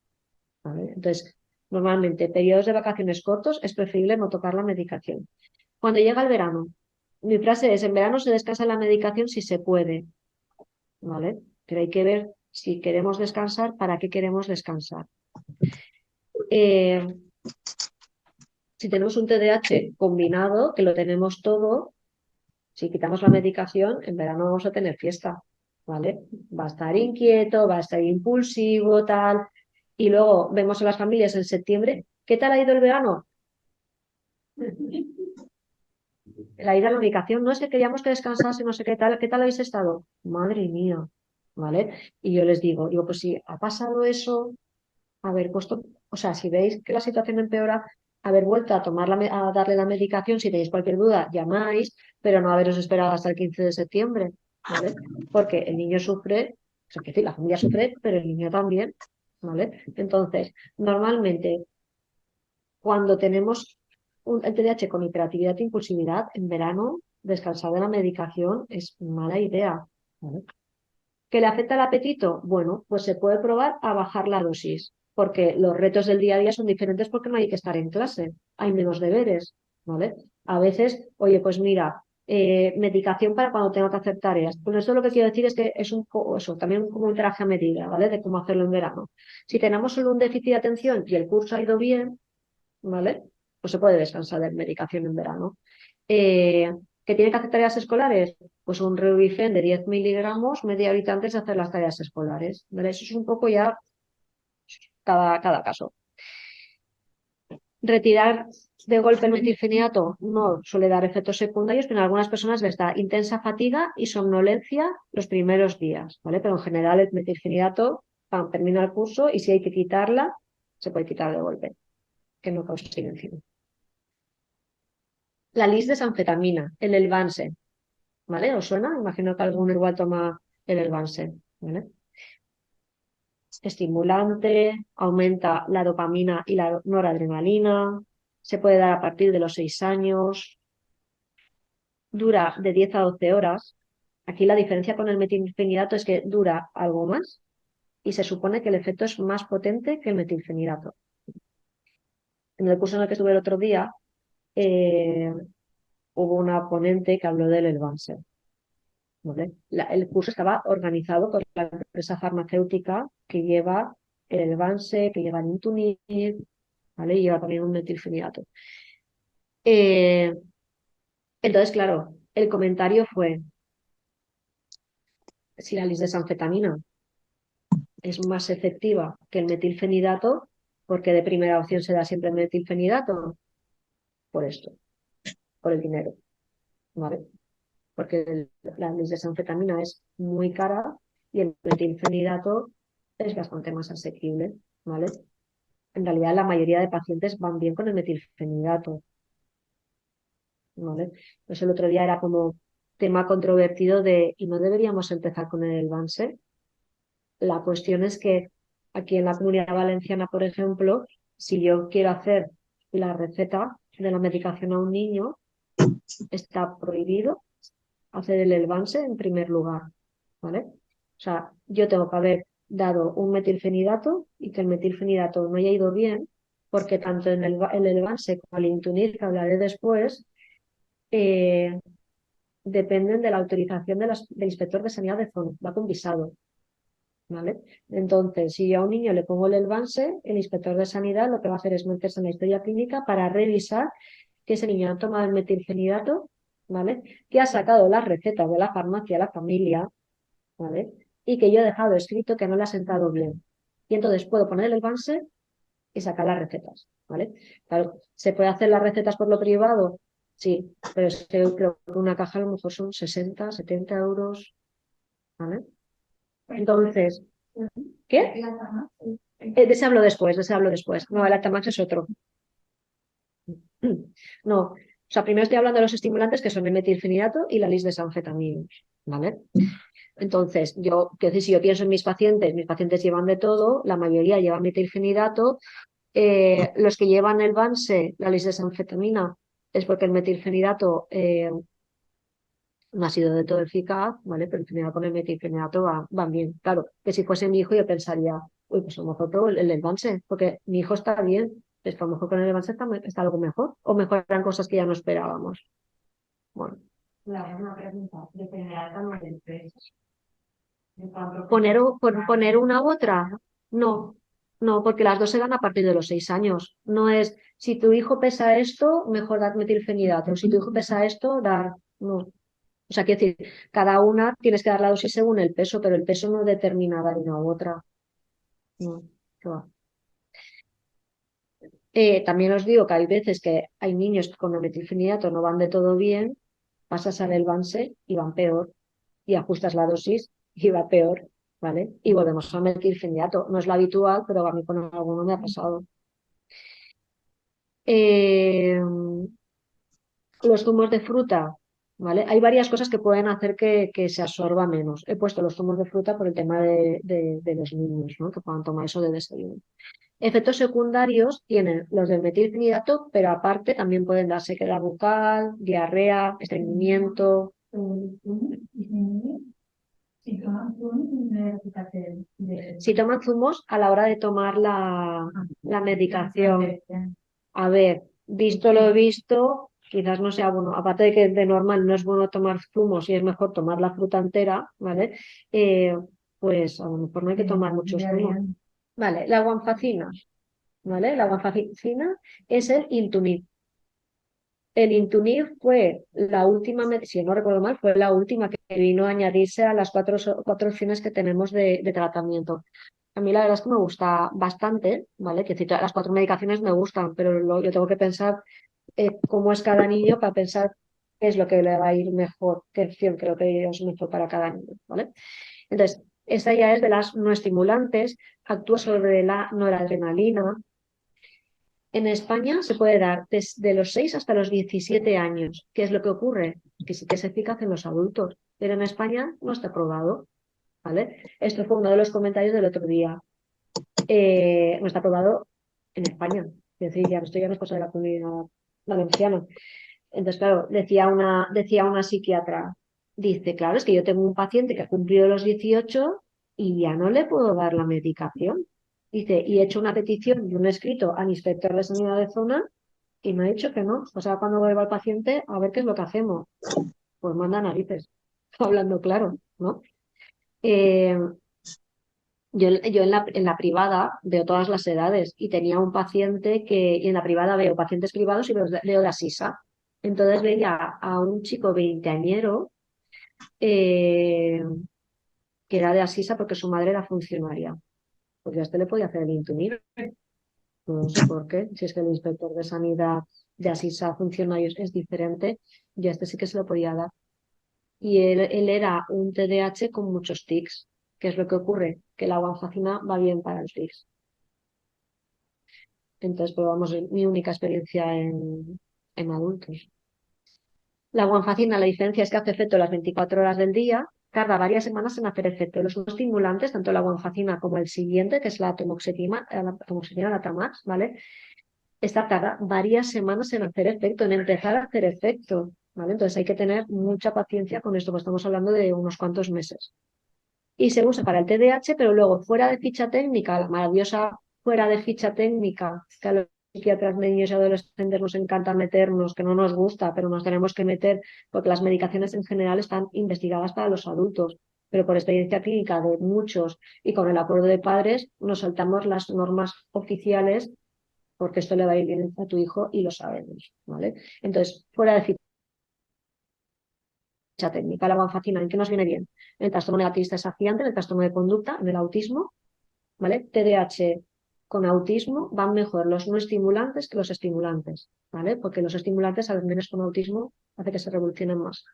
¿vale? Entonces, normalmente, periodos de vacaciones cortos es preferible no tocar la medicación. Cuando llega el verano, mi frase es, en verano se descansa la medicación si se puede, ¿vale? Pero hay que ver si queremos descansar, para qué queremos descansar. Eh, si tenemos un TDAH combinado, que lo tenemos todo, si quitamos la medicación, en verano vamos a tener fiesta, ¿vale? Va a estar inquieto, va a estar impulsivo, tal. Y luego vemos a las familias en septiembre, ¿qué tal ha ido el verano? La ida a la medicación, no es que queríamos que descansase, no sé qué tal habéis estado. Madre mía, ¿vale? Y yo les digo, pues si ha pasado eso, haber puesto, o sea, si veis que la situación empeora, haber vuelto a a darle la medicación, si tenéis cualquier duda, llamáis, pero no haberos esperado hasta el 15 de septiembre, ¿vale? Porque el niño sufre, o sea, que sí, la familia sufre, pero el niño también, ¿vale? Entonces, normalmente, cuando tenemos el TDAH con hiperactividad e impulsividad, en verano, descansar de la medicación es mala idea, ¿vale? ¿Que le afecta el apetito? Bueno, pues se puede probar a bajar la dosis, porque los retos del día a día son diferentes porque no hay que estar en clase, hay menos deberes, ¿vale? A veces, oye, pues mira, medicación para cuando tengo que hacer tareas. Pues eso lo que quiero decir es que es un poco eso, también como un traje a medida, ¿vale? De cómo hacerlo en verano. Si tenemos solo un déficit de atención y el curso ha ido bien, ¿vale? Pues se puede descansar de medicación en verano. ¿Que tiene que hacer tareas escolares? Pues un Reurifen de 10 miligramos media horita antes de hacer las tareas escolares, ¿vale? Eso es un poco ya cada caso. Retirar de golpe el metilfenidato no suele dar efectos secundarios, pero en algunas personas les da intensa fatiga y somnolencia los primeros días, ¿vale? Pero en general el metilfenidato termina el curso y si hay que quitarla, se puede quitar de golpe, que no causa silencio. La lis de sanfetamina, el Elvanse, ¿vale? ¿Os suena? Imagino que alguno igual toma el Elvanse, ¿vale? Estimulante, aumenta la dopamina y la noradrenalina, se puede dar a partir de los 6 años, dura de 10 a 12 horas. Aquí la diferencia con el metilfenidato es que dura algo más y se supone que el efecto es más potente que el metilfenidato. en el curso en el que estuve el otro día, hubo una ponente que habló del Elvanse, ¿vale? El curso estaba organizado por la empresa farmacéutica que lleva el Elvanse, que lleva el Intunir, ¿vale? Y lleva también un metilfenidato. Entonces, claro, el comentario fue, si la lisdesanfetamina es más efectiva que el metilfenidato, porque de primera opción se da siempre el metilfenidato, por esto, por el dinero, ¿vale? Porque la lisdesanfetamina es muy cara y el metilfenidato es bastante más asequible, ¿vale? En realidad la mayoría de pacientes van bien con el metilfenidato, ¿vale? Pues el otro día era como tema controvertido de, ¿y no deberíamos empezar con el Elvanse? La cuestión es que aquí en la Comunidad Valenciana, por ejemplo, si yo quiero hacer la receta de la medicación a un niño, está prohibido hacer el Elvanse en primer lugar, ¿vale? O sea, yo tengo que haber dado un metilfenidato y que el metilfenidato no haya ido bien, porque tanto en el Elvanse como el Intunir, que hablaré después, eh, dependen de la autorización del inspector de sanidad de zona, va con visado, ¿vale? Entonces, si yo a un niño le pongo el Elvanse, el inspector de sanidad lo que va a hacer es meterse en la historia clínica para revisar que ese niño ha tomado el metilfenidato, ¿vale? Que ha sacado las recetas de la farmacia a la familia, ¿vale? Y que yo he dejado escrito que no le ha sentado bien. Y entonces puedo poner el Elvanse y sacar las recetas, ¿vale? Claro, ¿se puede hacer las recetas por lo privado? Sí, pero es que yo creo que una caja a lo mejor son 60, 70 euros, ¿vale? Entonces, ¿qué? De ese hablo después, de ese hablo después. No, el Atamax es otro. No, o sea, primero estoy hablando de los estimulantes que son el metilfenidato y la lisdesanfetamina, ¿vale? Entonces, quiero decir, si yo pienso en mis pacientes llevan de todo, la mayoría llevan metilfenidato, los que llevan el Vanse, la lisdesanfetamina, es porque el metilfenidato no ha sido de todo eficaz, ¿vale? Pero el fenidato con el metilfenidato van bien. Claro, que si fuese mi hijo yo pensaría, uy, pues a lo mejor pruebo el Elvanse, porque mi hijo está bien, es que a lo mejor con el Elvanse está algo mejor, o mejoran cosas que ya no esperábamos. Bueno. Una pregunta, dependerá del tamaño del peso. Poner una u otra, no, no, porque las dos se dan a partir de los 6 años. No es, si tu hijo pesa esto, mejor dar metilfenidato, si tu hijo pesa esto, dar, no. O sea, quiero decir, cada una tienes que dar la dosis según el peso, pero el peso no determina dar una u otra. No, qué va. También os digo que hay veces que hay niños que con el metilfenidato no van de todo bien, pasas al Elvanse y van peor, y ajustas la dosis y va peor, ¿vale? Y volvemos al metilfenidato. No es lo habitual, pero a mí con alguno me ha pasado. Eh, los zumos de fruta, ¿vale? Hay varias cosas que pueden hacer que se absorba menos. He puesto los zumos de fruta por el tema de los niños, ¿no? Que puedan tomar eso de desayuno. Efectos secundarios tienen los del metilfenidato, pero aparte también pueden dar sequedad bucal, diarrea, estreñimiento. Si toman zumos a la hora de tomar la medicación. A ver, visto lo visto, quizás no sea bueno. Aparte de que de normal no es bueno tomar zumos y es mejor tomar la fruta entera, ¿vale? Pues a lo mejor no hay que tomar muchos zumos. Vale, la guanfacina, ¿vale? La guanfacina es el Intunib. El Intunib fue la última, si no recuerdo mal, fue la última que vino a añadirse a las cuatro opciones que tenemos de tratamiento. A mí la verdad es que me gusta bastante, ¿vale? Que si todas las 4 medicaciones me gustan, pero yo tengo que pensar cómo es cada niño para pensar qué es lo que le va a ir mejor, qué opción creo que es mejor para cada niño, ¿vale? Entonces, esta ya es de las no estimulantes, actúa sobre la noradrenalina. En España se puede dar desde los 6 hasta los 17 años. ¿Qué es lo que ocurre? Que sí que es eficaz en los adultos, pero en España no está probado, ¿vale? Esto fue uno de los comentarios del otro día. No está aprobado en España. Es decir, esto ya no es cosa de la Comunidad Valenciana. Entonces, claro, decía una psiquiatra, dice, claro, es que yo tengo un paciente que ha cumplido los 18 y ya no le puedo dar la medicación. Dice, y he hecho una petición y un escrito al inspector de sanidad de zona y me ha dicho que no. O sea, cuando vuelva el paciente, a ver qué es lo que hacemos. Pues manda narices, hablando claro, ¿no? Eh, yo en la privada veo todas las edades y tenía un paciente y en la privada veo pacientes privados y veo la SISA. Entonces veía a un chico veinteañero eh, que era de Asisa porque su madre era funcionaria. Pues ya este le podía hacer el Intuniv. No sé por qué. Si es que el inspector de sanidad de Asisa funcionarios es diferente, ya este sí que se lo podía dar. Y él era un TDAH con muchos tics. ¿Qué es lo que ocurre? Que la guanfacina va bien para los tics. Entonces, pues vamos, es mi única experiencia en adultos. La guanfacina, la diferencia es que hace efecto las 24 horas del día, tarda varias semanas en hacer efecto. Los estimulantes, tanto la guanfacina como el siguiente, que es la tamoxitina, la Tamax, ¿vale? Esta tarda varias semanas en hacer efecto, en empezar a hacer efecto, ¿vale? Entonces hay que tener mucha paciencia con esto, porque estamos hablando de unos cuantos meses. Y se usa para el TDAH, pero luego fuera de ficha técnica, la maravillosa fuera de ficha técnica, que a los psiquiatras, niños y adolescentes nos encanta meternos, que no nos gusta, pero nos tenemos que meter porque las medicaciones en general están investigadas para los adultos, pero por experiencia clínica de muchos y con el acuerdo de padres nos saltamos las normas oficiales porque esto le va a ir bien a tu hijo y lo sabemos, ¿vale? Entonces, fuera de ficha técnica, la guanfacina, ¿en qué nos viene bien? En el trastorno negativista desafiante, en el trastorno de conducta, en el autismo, ¿vale? TDAH con autismo van mejor los no estimulantes que los estimulantes, ¿vale? Porque los estimulantes, al menos con autismo, hace que se revolucionen más.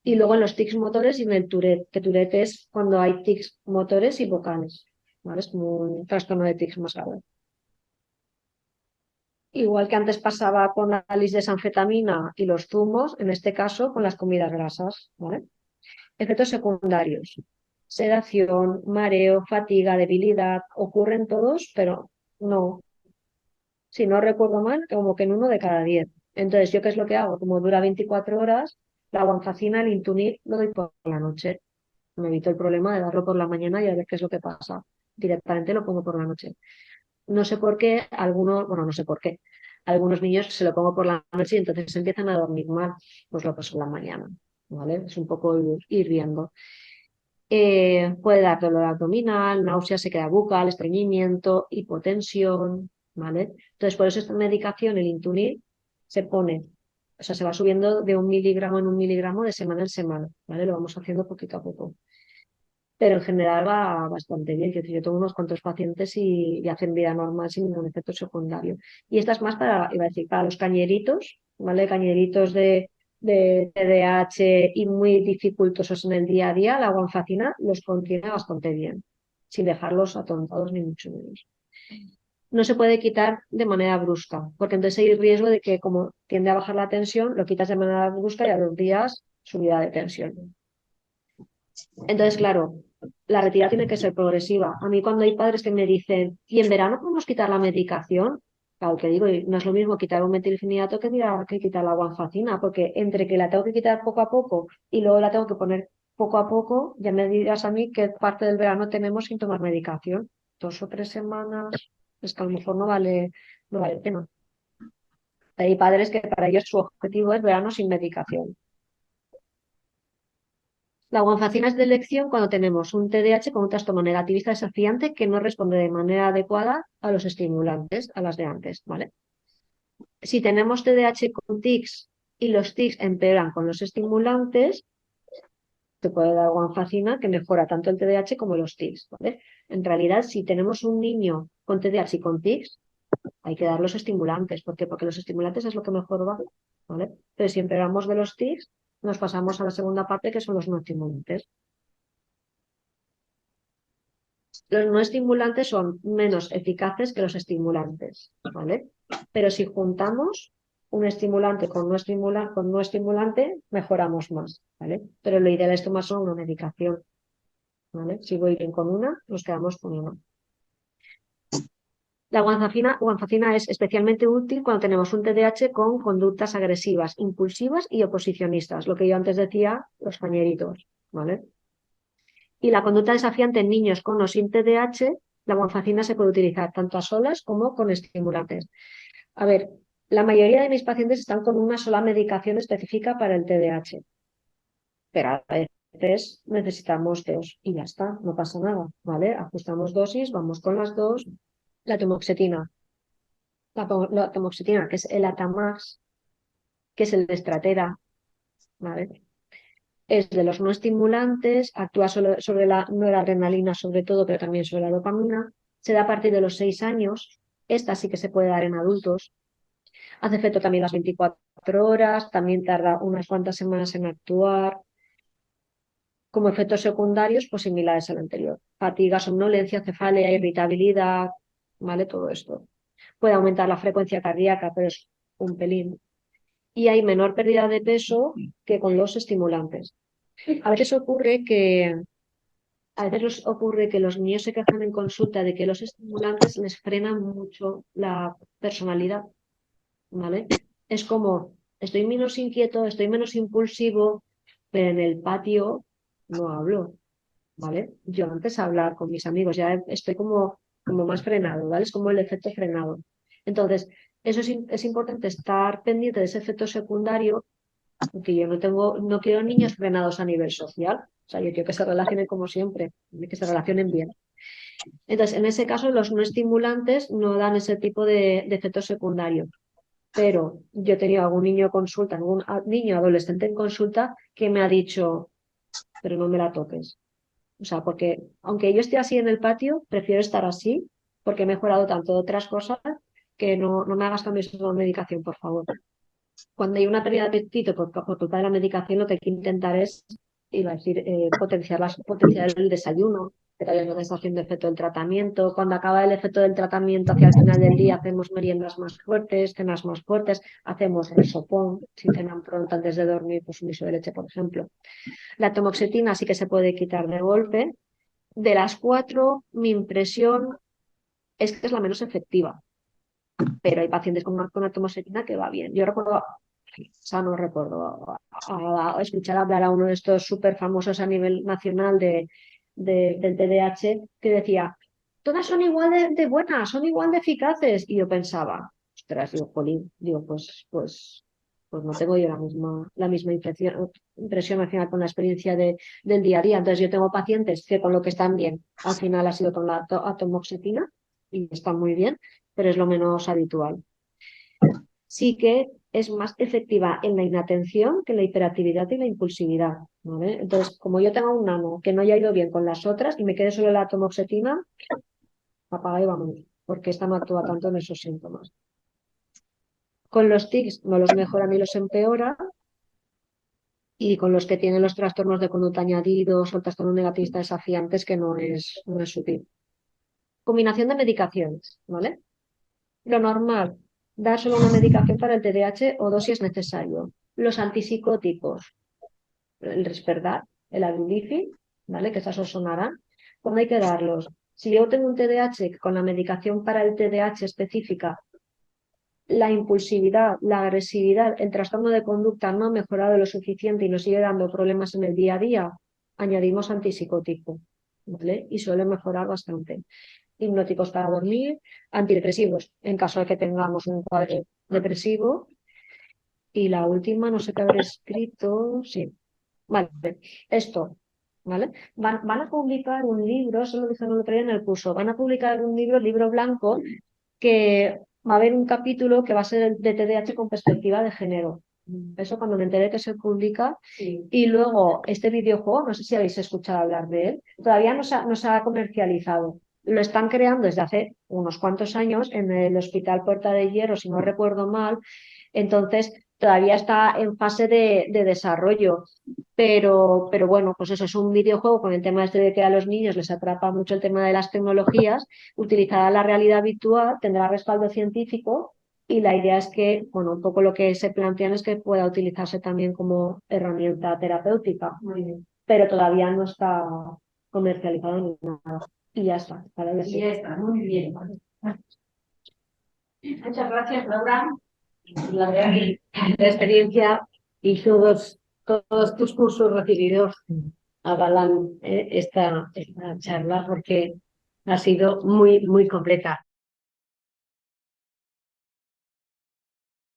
Y luego en los tics motores y en el Tourette, que Tourette es cuando hay tics motores y vocales, ¿vale? Es como un trastorno de tics más grave. Igual que antes pasaba con la lisdesanfetamina y los zumos, en este caso con las comidas grasas, ¿vale? Efectos secundarios. Sedación, mareo, fatiga, debilidad, ocurren todos, pero no, si no recuerdo mal, como que en 1 de cada 10. Entonces, ¿yo qué es lo que hago? Como dura 24 horas, la guanfacina, el Intuniv, lo doy por la noche. Me evito el problema de darlo por la mañana y a ver qué es lo que pasa. Directamente lo pongo por la noche. No sé por qué, algunos, bueno, no sé por qué, algunos niños se lo pongo por la noche y entonces empiezan a dormir mal, pues lo paso en la mañana, ¿vale? Es un poco ir viendo. Puede dar dolor abdominal, náusea, sequedad bucal, estreñimiento, hipotensión, ¿vale? Entonces, por eso esta medicación, el Intuniv, se pone, o sea, se va subiendo de 1 miligramo en 1 miligramo de semana en semana, ¿vale? Lo vamos haciendo poquito a poco. Pero en general va bastante bien. Quiero decir, yo tengo unos cuantos pacientes y hacen vida normal sin ningún efecto secundario. Y esta es más para, iba a decir, para los cañeritos, ¿vale? Cañeritos de TDAH y muy dificultosos en el día a día, la guanfacina los contiene bastante bien, sin dejarlos atontados ni mucho menos. No se puede quitar de manera brusca, porque entonces hay el riesgo de que como tiende a bajar la tensión, lo quitas de manera brusca y a los días subida de tensión. Entonces, claro, la retirada tiene que ser progresiva. A mí cuando hay padres que me dicen, ¿y en verano podemos quitar la medicación? Claro, que digo, no es lo mismo quitar un metilfenidato que quitar la guanfacina, porque entre que la tengo que quitar poco a poco y luego la tengo que poner poco a poco, ya me dirás a mí qué parte del verano tenemos sin tomar medicación. 2 o 3 semanas, es que a lo mejor no vale el tema. Hay padres que para ellos su objetivo es verano sin medicación. La guanfacina es de elección cuando tenemos un TDAH con un trastorno negativista desafiante que no responde de manera adecuada a los estimulantes, a las de antes, ¿vale? Si tenemos TDAH con tics y los tics empeoran con los estimulantes, se puede dar guanfacina que mejora tanto el TDAH como los tics, ¿vale? En realidad, si tenemos un niño con TDAH y con tics, hay que dar los estimulantes. ¿Por qué? Porque los estimulantes es lo que mejor va, ¿vale? Pero si empeoramos de los tics, nos pasamos a la segunda parte que son los no estimulantes. Los no estimulantes son menos eficaces que los estimulantes, ¿vale? Pero si juntamos un estimulante con no estimulante, mejoramos más, ¿vale? Pero lo ideal es tomar solo una medicación, ¿vale? Si voy bien con una, nos quedamos con una. La guanfacina es especialmente útil cuando tenemos un TDAH con conductas agresivas, impulsivas y oposicionistas, lo que yo antes decía, los pañeritos, ¿vale? Y la conducta desafiante en niños con o sin TDAH La guanfacina se puede utilizar tanto a solas como con estimulantes. A ver, la mayoría de mis pacientes están con una sola medicación específica para el TDAH, pero a veces necesitamos dos y ya está, no pasa nada, ¿vale? Ajustamos dosis, vamos con las dos. La tamoxetina, la tamoxetina, que es el Atamax, que es el Estratera, ¿vale? Es de los no estimulantes, actúa sobre la noradrenalina sobre todo, pero también sobre la dopamina. Se da a partir de los 6 años. Esta sí que se puede dar en adultos. Hace efecto también las 24 horas, también tarda unas cuantas semanas en actuar. Como efectos secundarios, pues similares al anterior. Fatiga, somnolencia, cefalea, irritabilidad, ¿vale? Todo esto. Puede aumentar la frecuencia cardíaca, pero es un pelín. Y hay menor pérdida de peso que con los estimulantes. A veces ocurre que los niños se quejan en consulta de que los estimulantes les frenan mucho la personalidad, ¿vale? Es como, estoy menos inquieto, estoy menos impulsivo, pero en el patio no hablo, ¿vale? Yo antes de hablar con mis amigos ya estoy como más frenado, ¿vale? Es como el efecto frenado. Entonces, eso es importante estar pendiente de ese efecto secundario porque yo no quiero niños frenados a nivel social. O sea, yo quiero que se relacionen como siempre, que se relacionen bien. Entonces, en ese caso, los no estimulantes no dan ese tipo de efectos secundarios. Pero yo he tenido algún niño consulta, algún niño adolescente en consulta que me ha dicho, pero no me la toques. O sea, porque aunque yo esté así en el patio, prefiero estar así porque he mejorado tanto de otras cosas que no me hagas cambios de medicación, por favor. Cuando hay una pérdida de apetito por culpa de la medicación, lo que hay que intentar es, iba a decir, potenciar el desayuno, que todavía no está haciendo efecto del tratamiento. Cuando acaba el efecto del tratamiento hacia el final del día, hacemos meriendas más fuertes, cenas más fuertes, hacemos resopón, si cenan pronto antes de dormir, pues un vaso de leche, por ejemplo. La tamoxetina sí que se puede quitar de golpe. De las cuatro, mi impresión es que es la menos efectiva, pero hay pacientes con atomosetina que va bien. Yo recuerdo, o sea, no recuerdo, a escuchar hablar a uno de estos súper famosos a nivel nacional del TDAH que decía, todas son igual de buenas, son igual de eficaces. Y yo pensaba, ostras, digo, jolín, digo, pues no tengo yo la misma impresión al final con la experiencia del día a día. Entonces yo tengo pacientes que con lo que están bien, al final ha sido con la atomoxetina y están muy bien, pero es lo menos habitual. Sí que es más efectiva en la inatención que en la hiperactividad y la impulsividad, ¿vale? Entonces, como yo tengo un nano que no haya ido bien con las otras y me quede solo la atomoxetina, apaga y vamos, porque esta no actúa tanto en esos síntomas. Con los tics no los mejora ni los empeora, y con los que tienen los trastornos de conducta añadidos o el trastorno negativista desafiantes, que no es sutil. Combinación de medicaciones, ¿vale? Lo normal, dar solo una medicación para el TDAH o dos si es necesario. Los antipsicóticos, el Risperdal, el Abilify, ¿vale? Que esas os sonarán. ¿Cuándo hay que darlos? Si yo tengo un TDAH que con la medicación para el TDAH específica, la impulsividad, la agresividad, el trastorno de conducta no ha mejorado lo suficiente y nos sigue dando problemas en el día a día, añadimos antipsicótico, ¿vale? Y suele mejorar bastante. Hipnóticos para dormir, antidepresivos en caso de que tengamos un cuadro depresivo. Y la última, no sé qué habré escrito, sí. Vale, esto, ¿vale? Van a publicar un libro, eso lo dijeron el otro día en el curso, van a publicar un libro, el libro blanco, que va a haber un capítulo que va a ser de TDAH con perspectiva de género. Eso cuando me enteré que se publica. Sí. Y luego este videojuego, no sé si habéis escuchado hablar de él, todavía no se ha comercializado. Lo están creando desde hace unos cuantos años en el Hospital Puerta de Hierro, si no recuerdo mal. Entonces, todavía está en fase de desarrollo. Pero bueno, pues eso es un videojuego con el tema este de que a los niños les atrapa mucho el tema de las tecnologías, utilizará la realidad virtual, tendrá respaldo científico y la idea es que, bueno, un poco lo que se plantean es que pueda utilizarse también como herramienta terapéutica, pero todavía no está comercializado ni nada. Y ya está. Y ya está, muy bien. Muchas gracias, Laura. La verdad que la experiencia y todos tus cursos recibidos avalan esta charla porque Ha sido muy, muy completa.